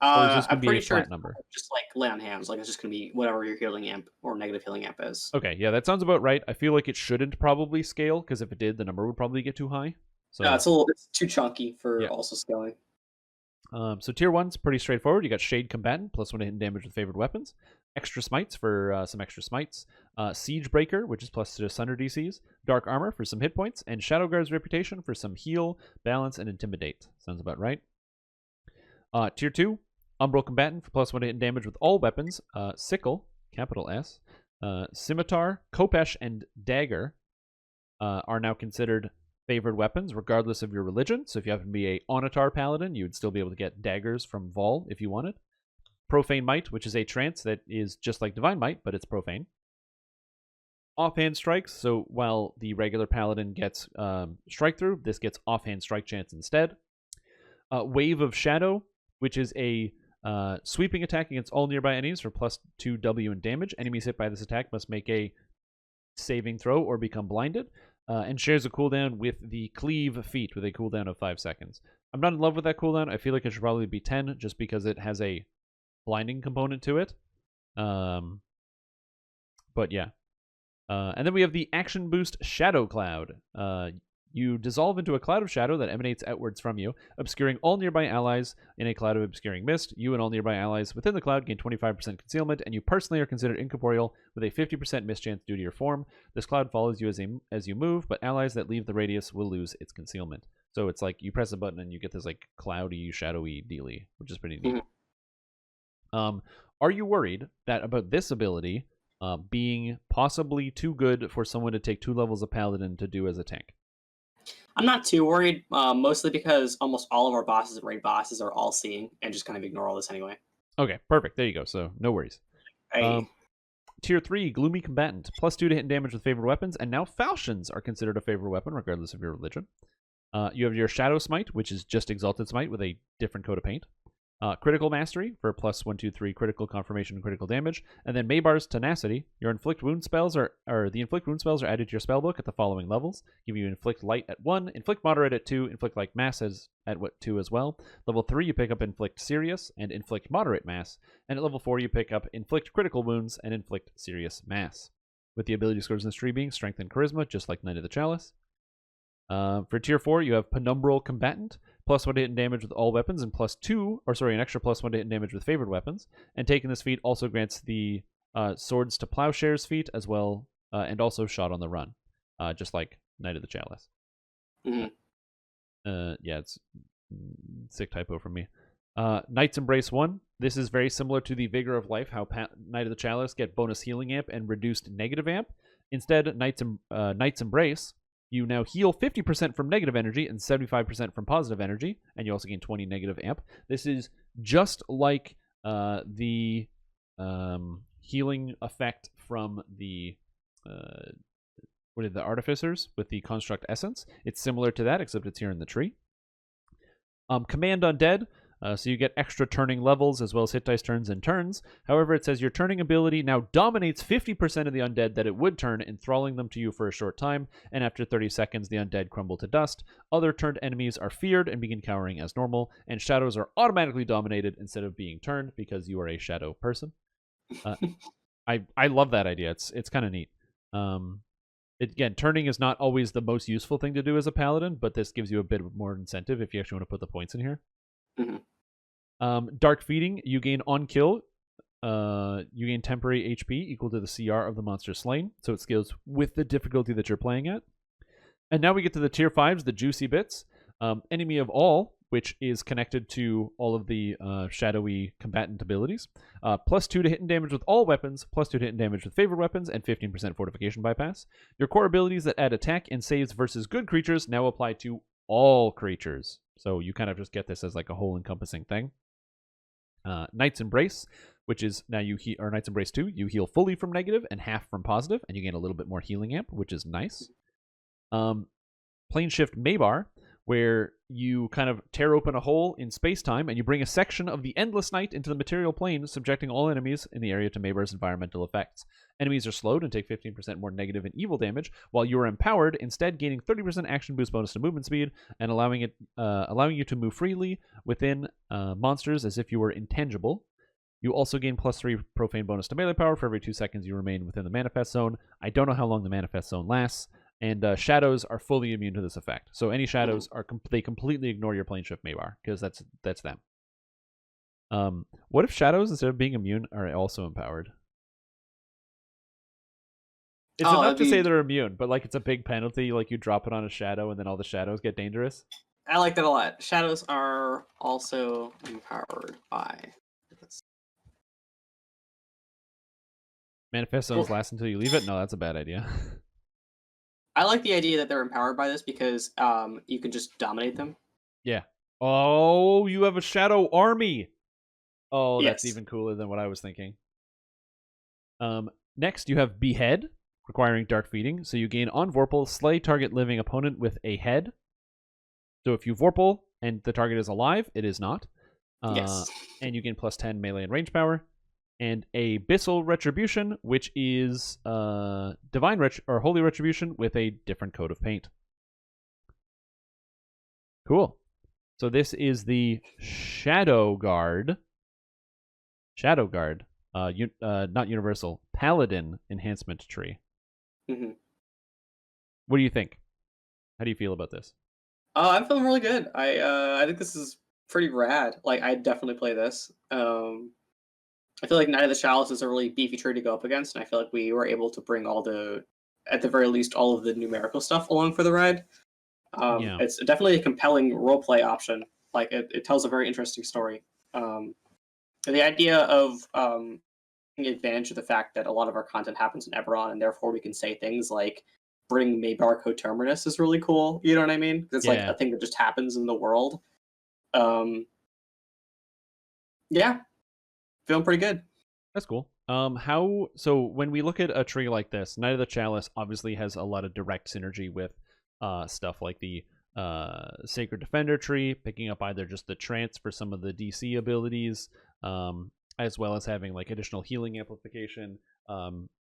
Or is this going to be a flat number? Just like lay on hands. Like it's just going to be whatever your healing amp or negative healing amp is. Okay, yeah, that sounds about right. I feel like it shouldn't probably scale, because if it did, the number would probably get too high. So no, it's too chunky for also scaling. So tier 1's pretty straightforward. You got Shade Combatant, plus 1 to hit damage with favored weapons. Extra Smites for some extra smites. Siege Breaker, which is plus to Sunder DCs. Dark Armor for some hit points. And Shadowguard's Reputation for some heal, balance, and intimidate. Sounds about right. Tier 2, Umbral Combatant for plus 1 to hit damage with all weapons. Sickle, capital S. Scimitar, Khopesh, and Dagger are now considered favored weapons, regardless of your religion. So if you happen to be a Onatar Paladin, you would still be able to get daggers from Vol if you wanted. Profane Might, which is a trance that is just like Divine Might, but it's profane. Offhand Strikes, so while the regular Paladin gets Strike Through, this gets Offhand Strike Chance instead. Wave of Shadow, which is a sweeping attack against all nearby enemies for plus 2 W in damage. Enemies hit by this attack must make a saving throw or become blinded. And shares a cooldown with the Cleave feat with a cooldown of 5 seconds. I'm not in love with that cooldown. I feel like it should probably be 10 just because it has a blinding component to it. But yeah. And then we have the Action Boost Shadow Cloud. You dissolve into a cloud of shadow that emanates outwards from you, obscuring all nearby allies in a cloud of obscuring mist. You and all nearby allies within the cloud gain 25% concealment, and you personally are considered incorporeal with a 50% mischance due to your form. This cloud follows you as you move, but allies that leave the radius will lose its concealment. So it's like you press a button and you get this like cloudy, shadowy dealy, which is pretty neat. Are you worried that about this ability being possibly too good for someone to take 2 levels of Paladin to do as a tank? I'm not too worried, mostly because almost all of our bosses and raid bosses are all seeing and just kind of ignore all this anyway. Okay, perfect. There you go. So no worries. Tier 3, Gloomy Combatant. Plus 2 to hit damage with favored weapons, and now falchions are considered a favored weapon regardless of your religion. You have your Shadow Smite, which is just Exalted Smite with a different coat of paint. Critical Mastery for plus 1, 2, 3 critical confirmation and critical damage. And then Mabar's Tenacity. Your Inflict Wound spells are added to your spellbook at the following levels. Give you Inflict Light at 1, Inflict Moderate at 2, Inflict Like Mass at 2 as well. Level 3, you pick up Inflict Serious and Inflict Moderate Mass. And at level 4, you pick up Inflict Critical Wounds and Inflict Serious Mass. With the ability scores in this tree being Strength and Charisma, just like Knight of the Chalice. For Tier 4, you have Penumbral Combatant. Plus 1 to hit damage with all weapons, and an extra plus 1 to hit damage with favored weapons. And taking this feat also grants the Swords to Plowshares feat as well, and also Shot on the Run, just like Knight of the Chalice. Yeah, it's sick typo from me. Knight's Embrace 1. This is very similar to the Vigor of Life, how Knight of the Chalice get bonus healing amp and reduced negative amp. Instead, Knight's Embrace, you now heal 50% from negative energy and 75% from positive energy, and you also gain 20 negative amp. This is just like the healing effect from the Artificers with the Construct Essence. It's similar to that, except it's here in the tree. Command Undead. So you get extra turning levels as well as hit dice turns and turns. However, it says your turning ability now dominates 50% of the undead that it would turn, enthralling them to you for a short time, and after 30 seconds, the undead crumble to dust. Other turned enemies are feared and begin cowering as normal, and shadows are automatically dominated instead of being turned because you are a shadow person. I love that idea. It's kind of neat. Again, turning is not always the most useful thing to do as a paladin, but this gives you a bit more incentive if you actually want to put the points in here. Dark Feeding, you gain on kill. You gain temporary HP equal to the CR of the monster slain, so it scales with the difficulty that you're playing at. And now we get to the tier 5s, the juicy bits. Enemy of all, which is connected to all of the shadowy combatant abilities. +2 to hit and damage with all weapons, +2 to hit and damage with favored weapons, and 15% fortification bypass. Your core abilities that add attack and saves versus good creatures now apply to all creatures. So you kind of just get this as like a whole encompassing thing. Knight's Embrace, which is now you heal, or Knight's Embrace 2, you heal fully from negative and half from positive, and you gain a little bit more healing amp, which is nice. Plane Shift Mabar, where you kind of tear open a hole in space-time and you bring a section of the Endless Night into the material plane, subjecting all enemies in the area to Mabar's environmental effects. Enemies are slowed and take 15% more negative and evil damage, while you are empowered, instead gaining 30% action boost bonus to movement speed and allowing you to move freely within monsters as if you were intangible. You also gain +3 profane bonus to melee power for every 2 seconds you remain within the manifest zone. I don't know how long the manifest zone lasts. And shadows are fully immune to this effect. So any shadows are they completely ignore your plane shift Mabar, because that's them. What if shadows, instead of being immune, are also empowered? It's enough to say they're immune, but like it's a big penalty. Like you drop it on a shadow, and then all the shadows get dangerous. I like that a lot. Shadows are also empowered by this. Manifest zones last until you leave it? No, that's a bad idea. I like the idea that they're empowered by this because you can just dominate them. Yeah. Oh, you have a shadow army. Oh, Yes. That's even cooler than what I was thinking. Next, you have Behead, requiring dark feeding. So you gain on Vorpal, slay target living opponent with a head. So if you Vorpal and the target is alive, it is not. Yes. And you gain +10 melee and range power. And Abyssal Retribution, which is Divine or Holy Retribution with a different coat of paint. Cool. So this is the Shadowguard. Not Universal. Paladin enhancement tree. Mm-hmm. What do you think? How do you feel about this? I'm feeling really good. I think this is pretty rad. Like, I'd definitely play this. I feel like Knight of the Chalice is a really beefy tree to go up against, and I feel like we were able to bring at the very least, all of the numerical stuff along for the ride. Yeah. It's definitely a compelling roleplay option. Like, it tells a very interesting story. The idea of taking advantage of the fact that a lot of our content happens in Eberron, and therefore we can say things like bring Mabar coterminus is really cool. You know what I mean? It's like a thing that just happens in the world. Yeah. Feeling pretty good. That's cool. So when we look at a tree like this, Knight of the Chalice obviously has a lot of direct synergy with stuff like the Sacred Defender tree, picking up either just the trance for some of the DC abilities, as well as having like additional healing amplification,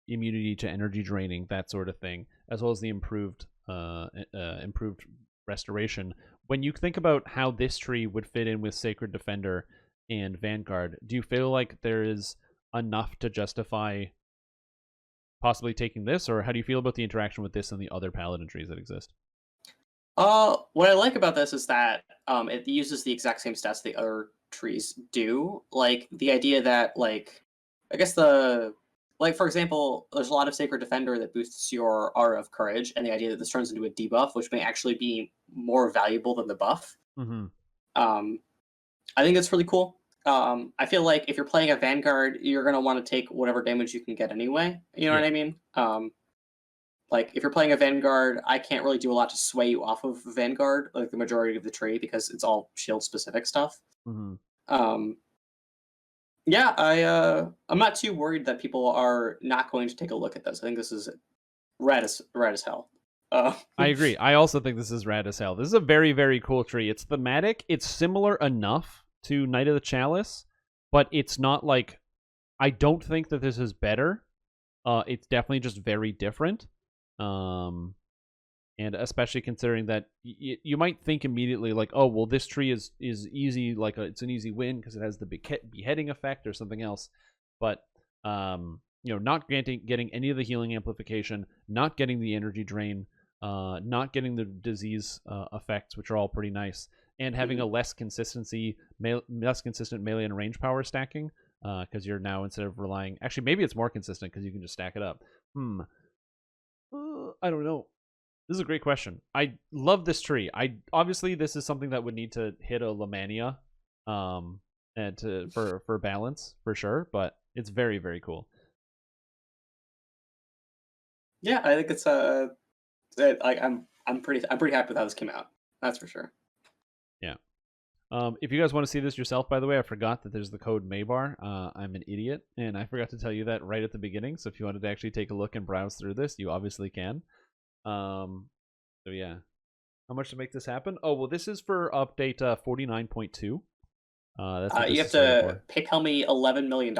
immunity to energy draining, that sort of thing, as well as the improved restoration. When you think about how this tree would fit in with Sacred Defender and Vanguard, do you feel like there is enough to justify possibly taking this, or how do you feel about the interaction with this and the other Paladin trees that exist? What I like about this is that it uses the exact same stats the other trees do. Like the idea that, like, I guess for example, there's a lot of Sacred Defender that boosts your Aura of Courage, and the idea that this turns into a debuff, which may actually be more valuable than the buff. Mm-hmm. I think that's really cool. I feel like if you're playing a Vanguard, you're going to want to take whatever damage you can get anyway. You know what I mean? Like, if you're playing a Vanguard, I can't really do a lot to sway you off of Vanguard, like the majority of the tree, because it's all shield-specific stuff. Mm-hmm. Yeah, I'm not too worried that people are not going to take a look at this. I think this is rad as hell. I agree. I also think this is rad as hell. This is a very, very cool tree. It's thematic. It's similar enough to Knight of the Chalice, but it's not like... I don't think that this is better. It's definitely just very different. And especially considering that you might think immediately like, oh, well, this tree is easy, like it's an easy win because it has the beheading effect or something else. But not getting any of the healing amplification, not getting the energy drain, not getting the disease effects, which are all pretty nice, and having a less consistent melee and range power stacking, because you're now, instead of relying, actually maybe it's more consistent because you can just stack it up. I don't know. This is a great question. I love this tree. Obviously this is something that would need to hit a Lamania, and for balance for sure, but it's very, very cool. Yeah, I think it's like I'm pretty happy with how this came out. That's for sure. Yeah. If you guys want to see this yourself, by the way, I forgot that there's the code Mabar. I'm an idiot, and I forgot to tell you that right at the beginning. So if you wanted to actually take a look and browse through this, you obviously can. So yeah. How much to make this happen? Oh, well, this is for update 49.2. That's what You this have is to PayPal me $11 million,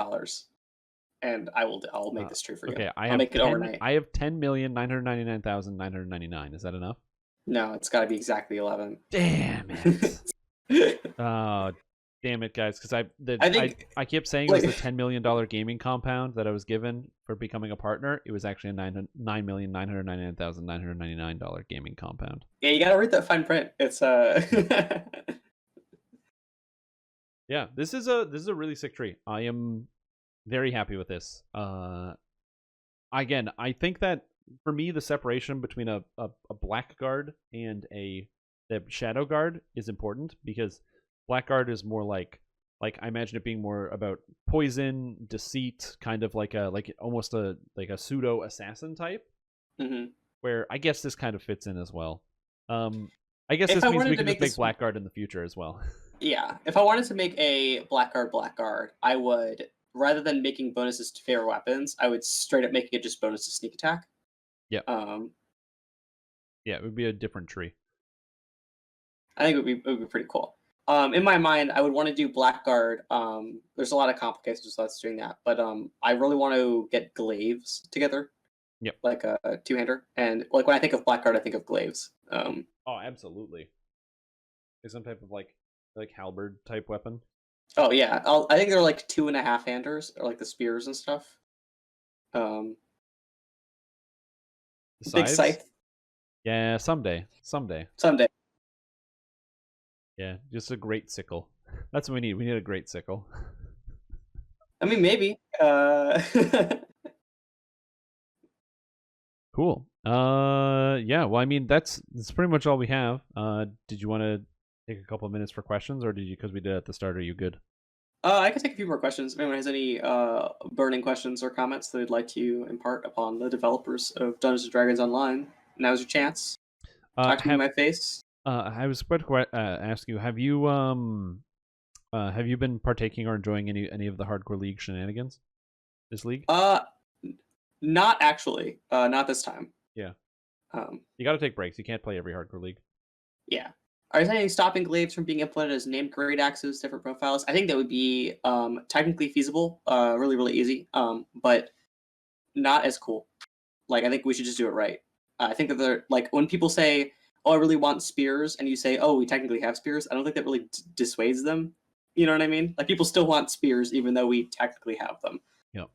and I'll make this tree for you. Okay, I'll make it overnight. I have 10,999,999. Is that enough? No, it's got to be exactly 11. Damn it! Oh, damn it, guys! Because I kept saying it was the $10 million gaming compound that I was given for becoming a partner. It was actually a $9,999,999 gaming compound. Yeah, you gotta read that fine print. It's Yeah, this is a really sick tree. I am very happy with this. Again, I think that for me, the separation between a Blackguard and the Shadowguard is important, because Blackguard is more like I imagine it being more about poison, deceit, kind of like almost a pseudo assassin type. Mm-hmm. Where I guess this kind of fits in as well. I guess If this I means wanted we to can just make make Blackguard in the future as well. Yeah, if I wanted to make a Blackguard, I would, rather than making bonuses to favorite weapons, I would straight up making it just bonus to sneak attack. Yeah. Yeah, it would be a different tree. I think it would be pretty cool. In my mind, I would want to do Blackguard. There's a lot of complications with us doing that, but I really want to get glaives together. Yep. Like a two-hander, and like when I think of Blackguard, I think of glaives. Oh, absolutely. Like some type of like halberd type weapon. Oh yeah, I think they're like 2.5-handers, or like the spears and stuff. Big scythe. Yeah, someday. Someday. Yeah, just a great sickle. That's what we need. We need a great sickle. I mean, maybe. Cool. Yeah. Well, I mean, that's pretty much all we have. Did you want to take a couple of minutes for questions, or did you, because we did at the start, are you good? I can take a few more questions. If anyone has any burning questions or comments that they'd like to impart upon the developers of Dungeons & Dragons Online, now's your chance. Talk to me in my face. I was about to ask you, have you been partaking or enjoying any of the Hardcore League shenanigans this league? Not actually. Not this time. Yeah. You got to take breaks. You can't play every Hardcore League. Yeah. Are there any stopping glaives from being implemented as named great axes, different profiles? I think that would be technically feasible, really, really easy, but not as cool. Like, I think we should just do it right. I think that they're like, when people say, "Oh, I really want spears," and you say, "Oh, we technically have spears," I don't think that really dissuades them. You know what I mean? Like, people still want spears even though we technically have them. Yep.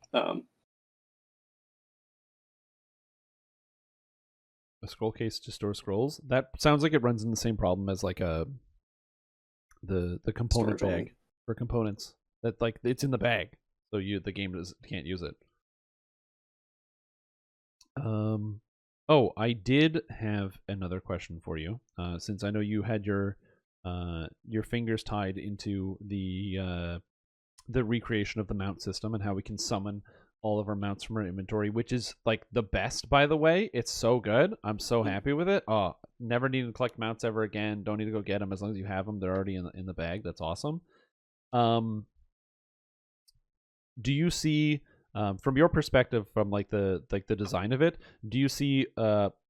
A scroll case to store scrolls. That sounds like it runs in the same problem as like the component Storage bag only. for components. That like it's in the bag, so the game can't use it. Oh, I did have another question for you. Since I know you had your fingers tied into the recreation of the mount system and how we can summon all of our mounts from our inventory, which is like the best, by the way. It's so good. I'm so happy with it. Oh, never need to collect mounts ever again. Don't need to go get them as long as you have them. They're already in the bag. That's awesome. Do you see, from your perspective, from like the design of it, do you see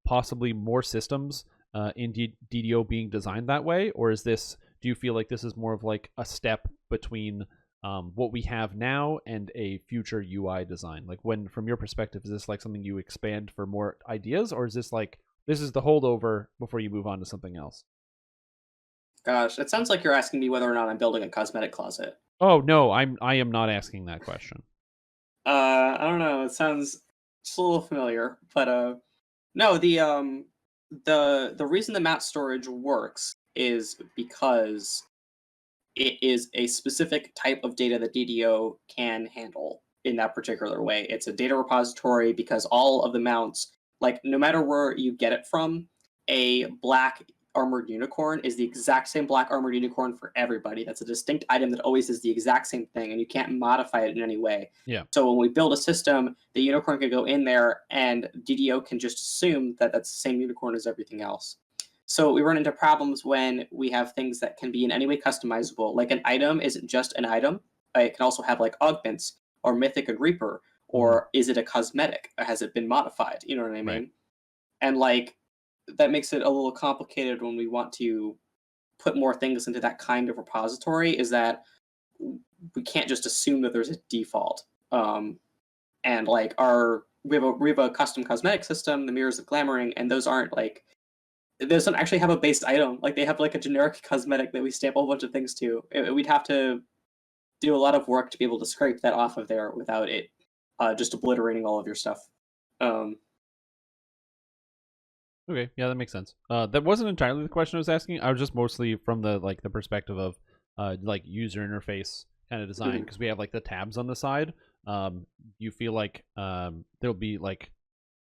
possibly more systems in DDO being designed that way, or do you feel like this is more of like a step between what we have now and a future UI design? Like, from your perspective, is this like something you expand for more ideas, or is this like this is the holdover before you move on to something else? Gosh, it sounds like you're asking me whether or not I'm building a cosmetic closet. Oh no, I am not asking that question. I don't know. It sounds just a little familiar, but no. The reason the map storage works is because it is a specific type of data that DDO can handle in that particular way. It's a data repository because all of the mounts, like no matter where you get it from, a black armored unicorn is the exact same black armored unicorn for everybody. That's a distinct item that always is the exact same thing, and you can't modify it in any way. Yeah. So when we build a system, the unicorn can go in there, and DDO can just assume that that's the same unicorn as everything else. So we run into problems when we have things that can be in any way customizable. Like an item isn't just an item; it can also have like augments or mythic and reaper, or is it a cosmetic? Or has it been modified? You know what I mean? Right. And like that makes it a little complicated when we want to put more things into that kind of repository. Is that we can't just assume that there's a default. And like we have a custom cosmetic system, the mirrors of glamoring, and those aren't like those don't actually have a base item. Like they have like a generic cosmetic that we stamp a whole bunch of things to. We'd have to do a lot of work to be able to scrape that off of there without it just obliterating all of your stuff. Um, Okay, yeah, that makes sense. That wasn't entirely the question I was asking. I was just mostly from the perspective of like user interface kind of design, because we have like the tabs on the side. You feel like there'll be like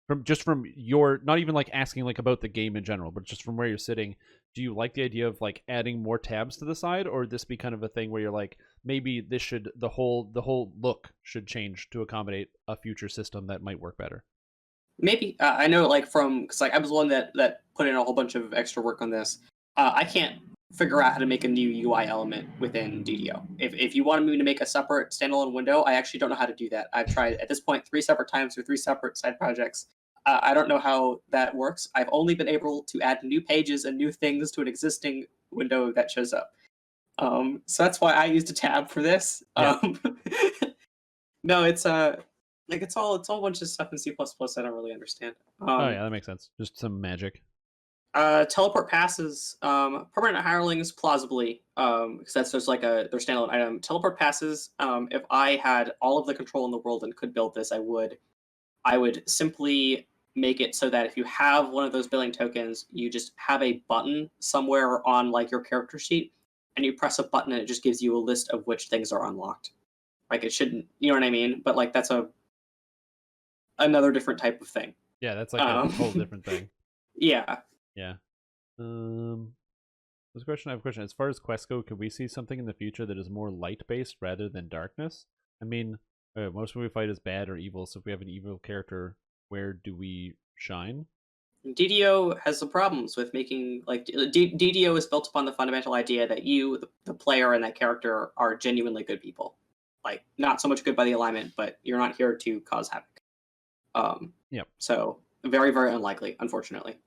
from your, not even like asking like about the game in general, but just from where you're sitting, do you like the idea of like adding more tabs to the side, or would this be kind of a thing where you're like, maybe this should the whole look should change to accommodate a future system that might work better? Maybe I know like from because like I was the one that put in a whole bunch of extra work on this. I can't figure out how to make a new UI element within DDO. If you wanted me to make a separate standalone window, I actually don't know how to do that. I've tried at this point 3 separate times through 3 separate side projects. I don't know how that works. I've only been able to add new pages and new things to an existing window that shows up. So that's why I used a tab for this. Yeah. No, it's like it's all a bunch of stuff in C++ I don't really understand. Oh yeah, that makes sense. Just some magic. Teleport passes, permanent hirelings plausibly, because that's just like their standalone item. Teleport passes. If I had all of the control in the world and could build this, I would. I would simply make it so that if you have one of those billing tokens, you just have a button somewhere on like your character sheet, and you press a button and it just gives you a list of which things are unlocked. Like it shouldn't, you know what I mean? But like that's another different type of thing. Yeah, that's like a whole different thing. Yeah. Yeah. This question, I have a question. As far as quests go, could we see something in the future that is more light-based rather than darkness? I mean, most when we fight is bad or evil, so if we have an evil character, where do we shine? DDO has some problems with making like DDO is built upon the fundamental idea that you, the player, and that character are genuinely good people. Like not so much good by the alignment, but you're not here to cause havoc. Yep. So very very unlikely, unfortunately.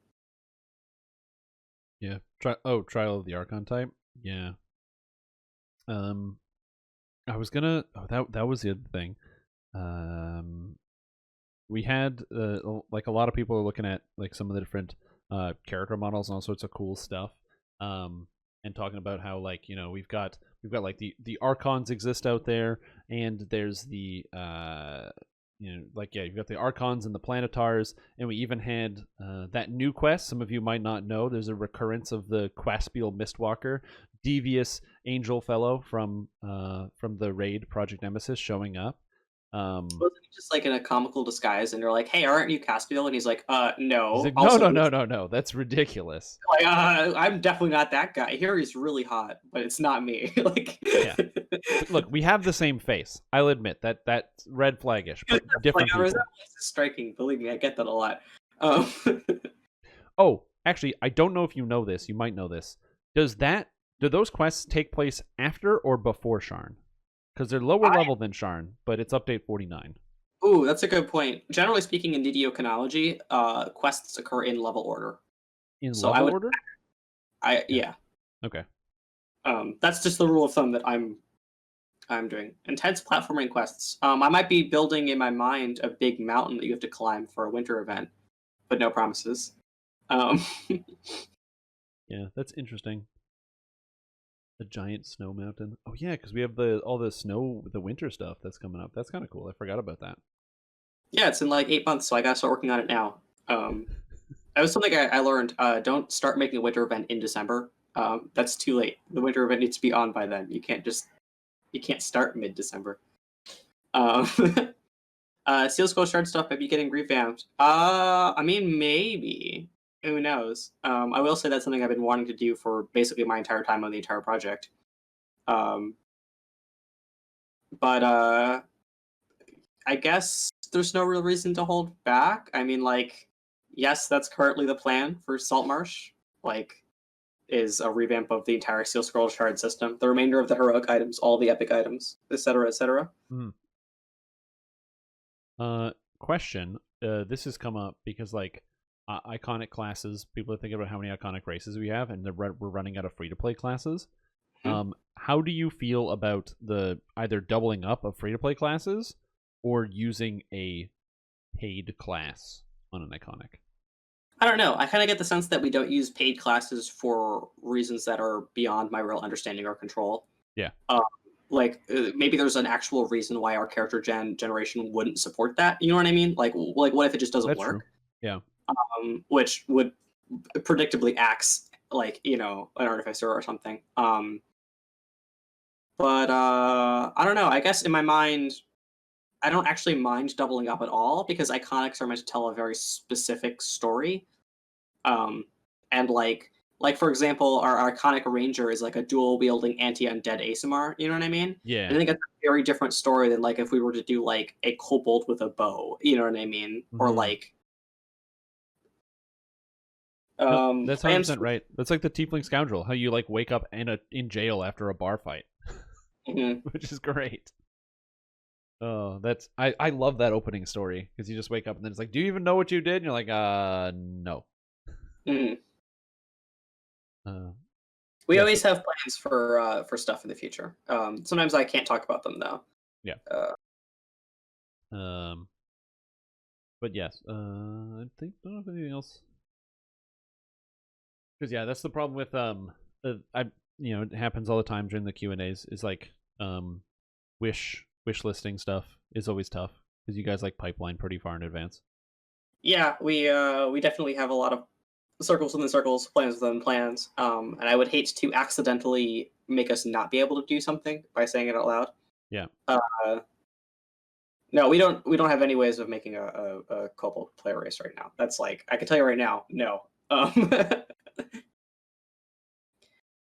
Yeah. Trial of the Archon type. Yeah. I was gonna. Oh, that was the other thing. We had like a lot of people are looking at like some of the different character models and all sorts of cool stuff. And talking about how like we've got like the Archons exist out there, and there's the like yeah, you've got the Archons and the Planetars, and we even had that new quest. Some of you might not know. There's a recurrence of the Quaspial Mistwalker, devious angel fellow from the raid Project Nemesis showing up. Wasn't he just like in a comical disguise, and they're like, "Hey, aren't you Caspiel?" And he's like, no." He's like, Also, no, that's ridiculous. Like, I'm definitely not that guy. Here he's really hot, but it's not me. Like, yeah. Look, we have the same face. I'll admit that's red flaggish, but different. Like, resemblance is striking. Believe me, I get that a lot. Oh, actually, I don't know if you know this. You might know this. Do those quests take place after or before Sharn? Because they're lower level than Sharn, but it's update 49. Ooh, that's a good point. Generally speaking, in DDO chronology, quests occur in level order. In level order? Yeah. Okay. That's just the rule of thumb that I'm doing. Intense platforming quests. I might be building in my mind a big mountain that you have to climb for a winter event, but no promises. Yeah, that's interesting. A giant snow mountain. Oh yeah, because we have all the snow, the winter stuff that's coming up. That's kind of cool. I forgot about that. Yeah, it's in like 8 months, so I gotta start working on it now. That was something I learned. Don't start making a winter event in December. That's too late. The winter event needs to be on by then. You can't start mid-December. Seal Skull Shard stuff might be getting revamped. I mean, maybe. Who knows? I will say that's something I've been wanting to do for basically my entire time on the entire project. Um, but I guess there's no real reason to hold back. I mean, like, yes, that's currently the plan for Saltmarsh. Like, is a revamp of the entire Steel Scroll Shard system, the remainder of the heroic items, all the epic items, etc., etc. Hmm. Question. This has come up because like iconic classes. People are thinking about how many iconic races we have, and we're running out of free to play classes. Hmm. How do you feel about the either doubling up of free to play classes or using a paid class on an iconic? I don't know. I kind of get the sense that we don't use paid classes for reasons that are beyond my real understanding or control. Yeah. Uh, maybe there's an actual reason why our character generation wouldn't support that. You know what I mean? Like what if it just doesn't That's true. work? Yeah. Which would predictably acts like an artificer or something. But I don't know. I guess in my mind, I don't actually mind doubling up at all because iconics are meant to tell a very specific story. Um, and like for example, our iconic ranger is like a dual wielding anti-undead ASMR. You know what I mean? Yeah. I think it's a very different story than like if we were to do like a kobold with a bow. You know what I mean? Or Mm-hmm. like Nope, that's I am 100% right. That's like the Tiefling Scoundrel, how you like wake up in jail after a bar fight, mhm, which is great. Oh, I love that opening story because you just wake up and then it's like, do you even know what you did? And you're like, no. mhm. Uh, We yes, always have plans for stuff in the future. Sometimes I can't talk about them though. yeah. Uh, Um, but yes, I think I don't know if anything else. Because yeah, that's the problem with I it happens all the time during the Q&As. Is like wish listing stuff is always tough because you guys like pipeline pretty far in advance. yeah, we definitely have a lot of circles within circles, plans within plans. And I would hate to accidentally make us not be able to do something by saying it out loud. Yeah. Uh, no, we don't have any ways of making a Cobalt player race right now. That's like I can tell you right now, no.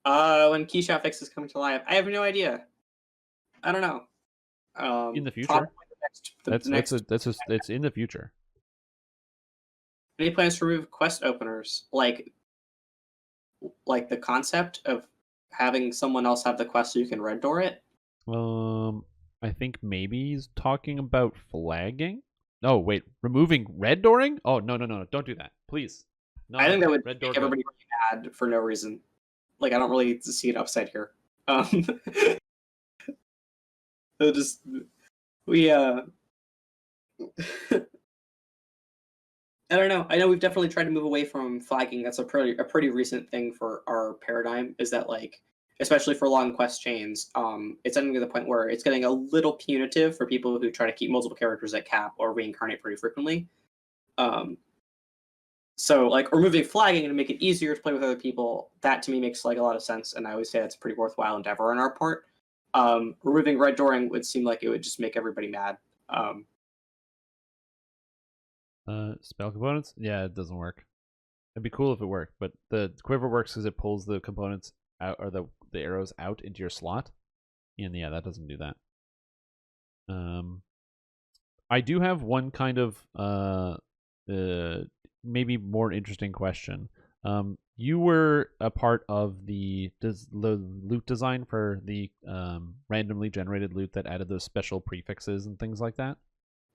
When Keyshaw Fix is coming to life, I have no idea. I don't know. In the Probably future. the next. It's in the future. Any plans to remove quest openers? Like the concept of having someone else have the quest so you can red door it? I think maybe he's talking about flagging. No, wait, removing red dooring? Oh no, don't do that, please. I think No, that would red door make good. everybody really mad for no reason. Like I don't really see an upside here. It'll just we I don't know. I know we've definitely tried to move away from flagging. That's a pretty recent thing for our paradigm. Is that like, especially for long quest chains, it's getting to the point where it's getting a little punitive for people who try to keep multiple characters at cap or reincarnate pretty frequently. Um, so like removing flagging and make it easier to play with other people, that to me makes like a lot of sense, and I always say that's a pretty worthwhile endeavor on our part. Removing red dooring would seem like it would just make everybody mad. Um, Spell components? Yeah, it doesn't work. It'd be cool if it worked, but the quiver works because it pulls the components out or the arrows out into your slot. And yeah, that doesn't do that. I do have one kind of maybe more interesting question. You were a part of the loot design for the randomly generated loot that added those special prefixes and things like that.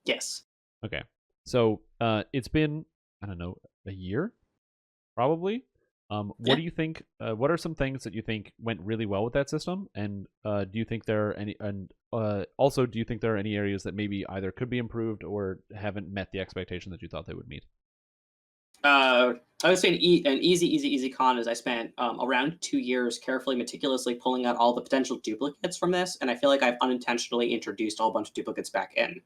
yes. Okay, so it's been, I don't know, a year probably. What Yeah. do you think? What are some things that you think went really well with that system? And do you think there are any? And also, do you think there are any areas that maybe either could be improved or haven't met the expectation that you thought they would meet? I would say an easy con is I spent around 2 years carefully, meticulously pulling out all the potential duplicates from this, and I feel like I've unintentionally introduced a whole bunch of duplicates back in.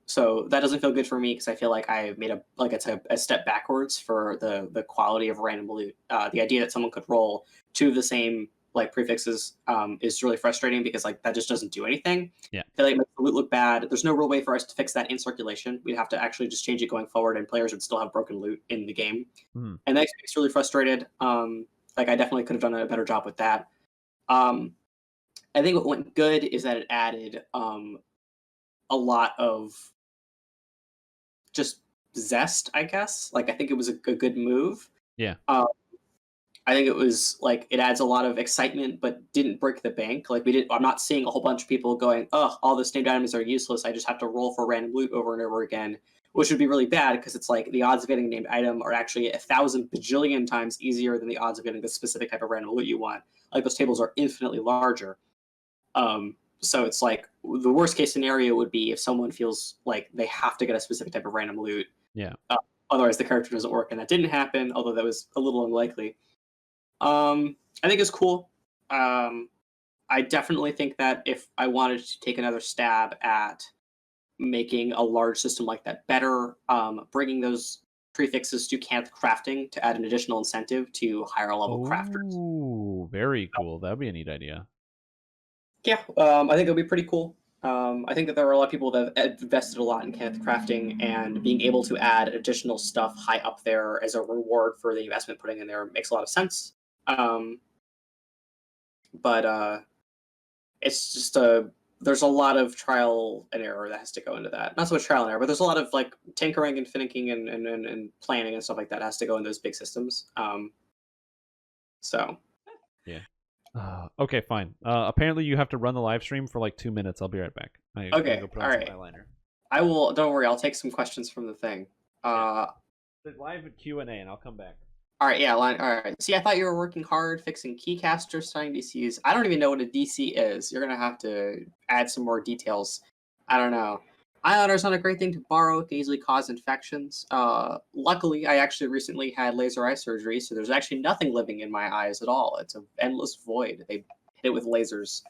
So that doesn't feel good for me because I feel like I made a step backwards for the quality of random loot. The idea that someone could roll two of the same like prefixes is really frustrating because like that just doesn't do anything. Yeah. They like make the loot look bad. There's no real way for us to fix that in circulation. We'd have to actually just change it going forward, and players would still have broken loot in the game. Mhm. And that makes me really frustrated. Like I definitely could have done a better job with that. I think what went good is that it added a lot of just zest, I guess. Like I think it was a good move. Yeah. Um, I think it was like it adds a lot of excitement, but didn't break the bank. Like we did. I'm not seeing a whole bunch of people going, "Oh, all the named items are useless. I just have to roll for random loot over and over again," which would be really bad because it's like the odds of getting a named item are actually 1,000 bajillion times easier than the odds of getting the specific type of random loot you want. Like those tables are infinitely larger. So it's like the worst case scenario would be if someone feels like they have to get a specific type of random loot. Yeah. Otherwise, the character doesn't work, and that didn't happen. Although that was a little unlikely. I think it's cool. I definitely think that if I wanted to take another stab at making a large system like that better, bringing those prefixes to Canth crafting to add an additional incentive to higher level crafters. Ooh, very cool. That'd be a neat idea. Yeah, I think it'll be pretty cool. I think that there are a lot of people that have invested a lot in Canth crafting, and being able to add additional stuff high up there as a reward for the investment putting in there makes a lot of sense. Um, but it's just there's a lot of trial and error that has to go into that. Not so much trial and error, but there's a lot of like tinkering and finicking and planning and stuff like that has to go in those big systems. So Yeah. Okay, fine. Apparently you have to run the live stream for like 2 minutes. I'll be right back. I gotta okay, go put all on some right. eyeliner. I will. Don't worry. I'll take some questions from the thing. There's live Q&A, and I'll come back. All right, yeah, all right. See, I thought you were working hard fixing keycasters, stunning DCs. I don't even know what a DC is. You're gonna have to add some more details. I don't know. Eyeliner's not a great thing to borrow. It can easily cause infections. Luckily, I actually recently had laser eye surgery, so there's actually nothing living in my eyes at all. It's an endless void. They hit it with lasers.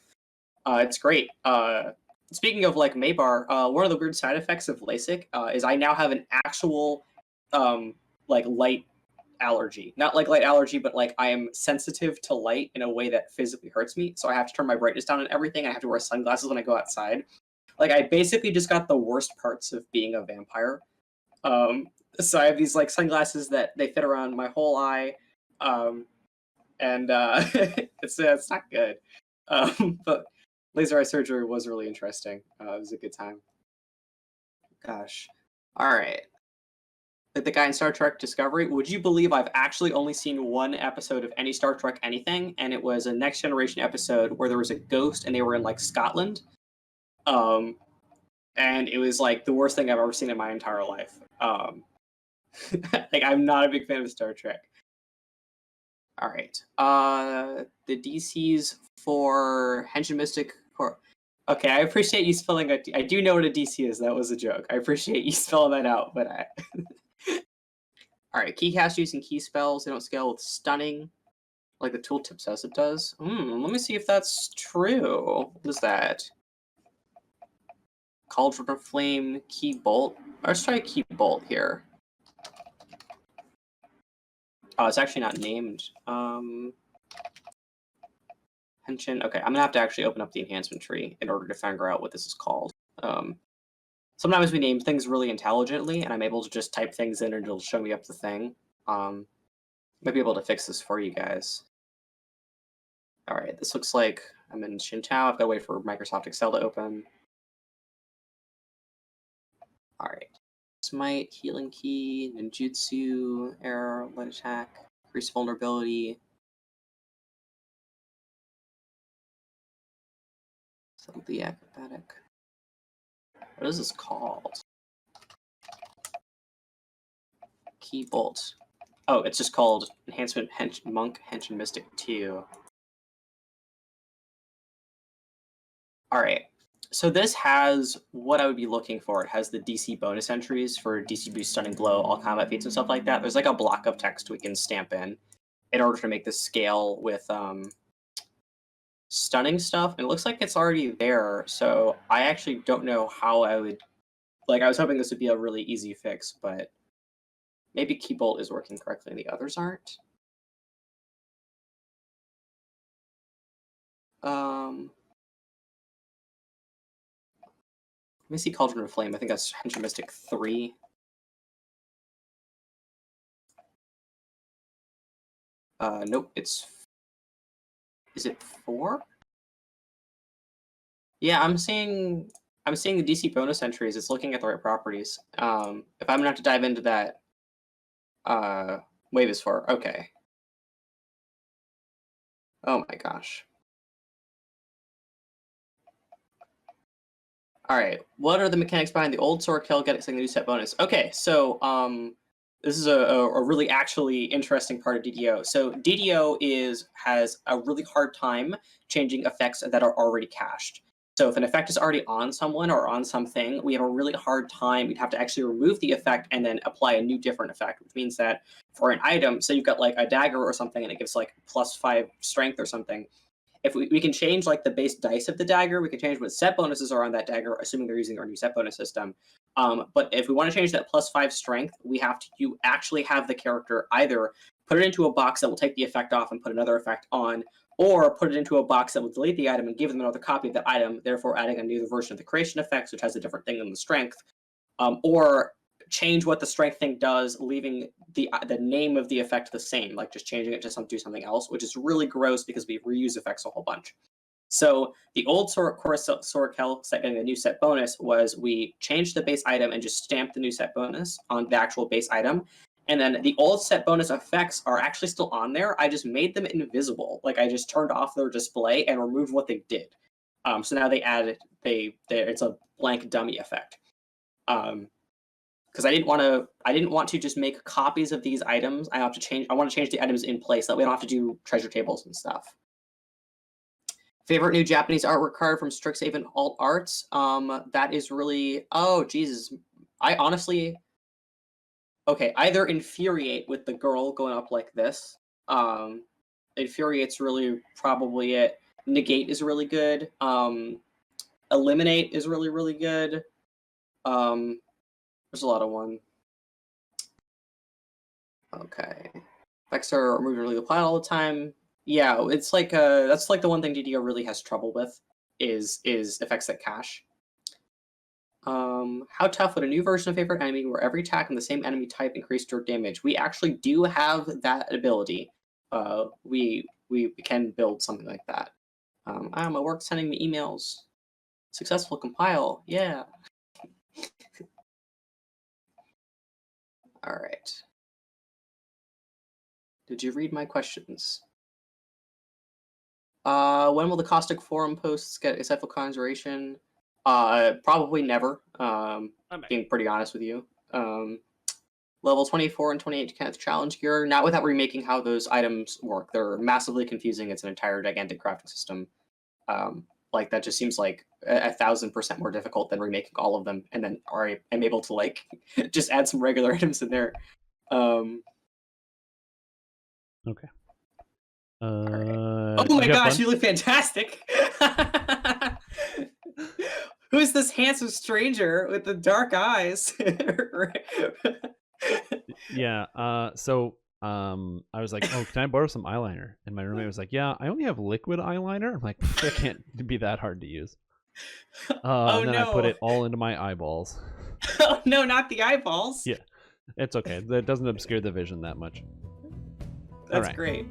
It's great. Speaking of like Mabar, one of the weird side effects of LASIK is I now have an actual like light allergy. Not like light allergy, but like I am sensitive to light in a way that physically hurts me. So I have to turn my brightness down and everything. I have to wear sunglasses when I go outside. Like I basically just got the worst parts of being a vampire. So I have these like sunglasses that they fit around my whole eye, and it's not good. But laser eye surgery was really interesting. It was a good time. Gosh. All right. Like the guy in Star Trek Discovery, would you believe I've actually only seen one episode of any Star Trek anything, and it was a Next Generation episode where there was a ghost and they were in like Scotland, and it was like the worst thing I've ever seen in my entire life. Like I'm not a big fan of Star Trek. All right, the DCs for Henshin Mystic. Okay, I appreciate you spelling it. I do know what a DC is. That was a joke. I appreciate you spelling that out, but I. All right, keycast using key spells. They don't scale with stunning, like the tooltip says it does. Let me see if that's true. What is that? Cauldron of Flame, key bolt. Let's try key bolt here. Oh, it's actually not named. Henshin. Okay, I'm gonna have to actually open up the enhancement tree in order to figure out what this is called. Sometimes we name things really intelligently, and I'm able to just type things in and it'll show me up the thing. Might be able to fix this for you guys. All right, this looks like I'm in Xintao. I've got to wait for Microsoft Excel to open. All right. Smite, Healing Key, Ninjutsu, Error, Light Attack, Increase Vulnerability. The Acrobatic. What is this called? Key Bolt. Oh, it's just called Enhancement Monk Henshin Mystic 2. Alright, so this has what I would be looking for. It has the DC bonus entries for DC Boost, Stunning Blow, all combat feats and stuff like that. There's like a block of text we can stamp in order to make this scale with stunning stuff. And it looks like it's already there, so I actually don't know how I would... Like, I was hoping this would be a really easy fix, but maybe Keybolt is working correctly and the others aren't. Let me see Cauldron of Flame. I think that's Henchman Mystic 3. Nope, it's... Is it 4? Yeah, I'm seeing the DC bonus entries. It's looking at the right properties. If I'm gonna have to dive into that, Wave is 4. Okay. Oh my gosh. All right. What are the mechanics behind the old sword kill getting the new set bonus? Okay, so this is a really actually interesting part of DDO. So DDO has a really hard time changing effects that are already cached. So if an effect is already on someone or on something, we have a really hard time. We'd have to actually remove the effect and then apply a new different effect, which means that for an item, so you've got like a dagger or something and it gives like +5 strength or something. If we can change like the base dice of the dagger, we can change what set bonuses are on that dagger, assuming they're using our new set bonus system. But if we want to change that +5 strength, we have to actually have the character either put it into a box that will take the effect off and put another effect on, or put it into a box that will delete the item and give them another copy of that item, therefore adding a new version of the creation effects, which has a different thing than the strength, or change what the strength thing does, leaving the name of the effect the same, like just changing it to do something else, which is really gross because we reuse effects a whole bunch. So the old sword kill set getting the new set bonus was we changed the base item and just stamped the new set bonus on the actual base item. And then the old set bonus effects are actually still on there. I just made them invisible. Like I just turned off their display and removed what they did. So now it's a blank dummy effect. Because I didn't want to just make copies of these items. I want to change the items in place. That we don't have to do treasure tables and stuff. Favorite new Japanese artwork card from Strixhaven Alt Arts. That is really, oh Jesus. I honestly, okay, either Infuriate with the girl going up like this. Infuriate's really probably it. Negate is really good. Eliminate is really, really good. There's a lot of one. Okay. Effects are removed and applied all the time. Yeah, it's like that's like the one thing DDO really has trouble with is effects that cache. How tough would a new version of favorite enemy where every attack on the same enemy type increased your damage? We actually do have that ability. We can build something like that. My work's sending me emails. Successful compile. Yeah. All right. Did you read my questions? When will the Caustic Forum posts get insightful conjuration? Probably never. Being pretty honest with you. Level 24 and 28 kind of challenge gear, not without remaking how those items work. They're massively confusing. It's an entire gigantic crafting system. Like that just seems like 1,000% more difficult than remaking all of them, and then I'm able to like just add some regular items in there. Okay. Oh my gosh, you look fantastic! Who's this handsome stranger with the dark eyes? Yeah. So I was like, oh, can I borrow some eyeliner? And my roommate was like, yeah, I only have liquid eyeliner. I'm like, that can't be that hard to use. Oh, and then no. I put it all into my eyeballs. Oh no, not the eyeballs. Yeah, it's okay. That doesn't obscure the vision that much. That's great.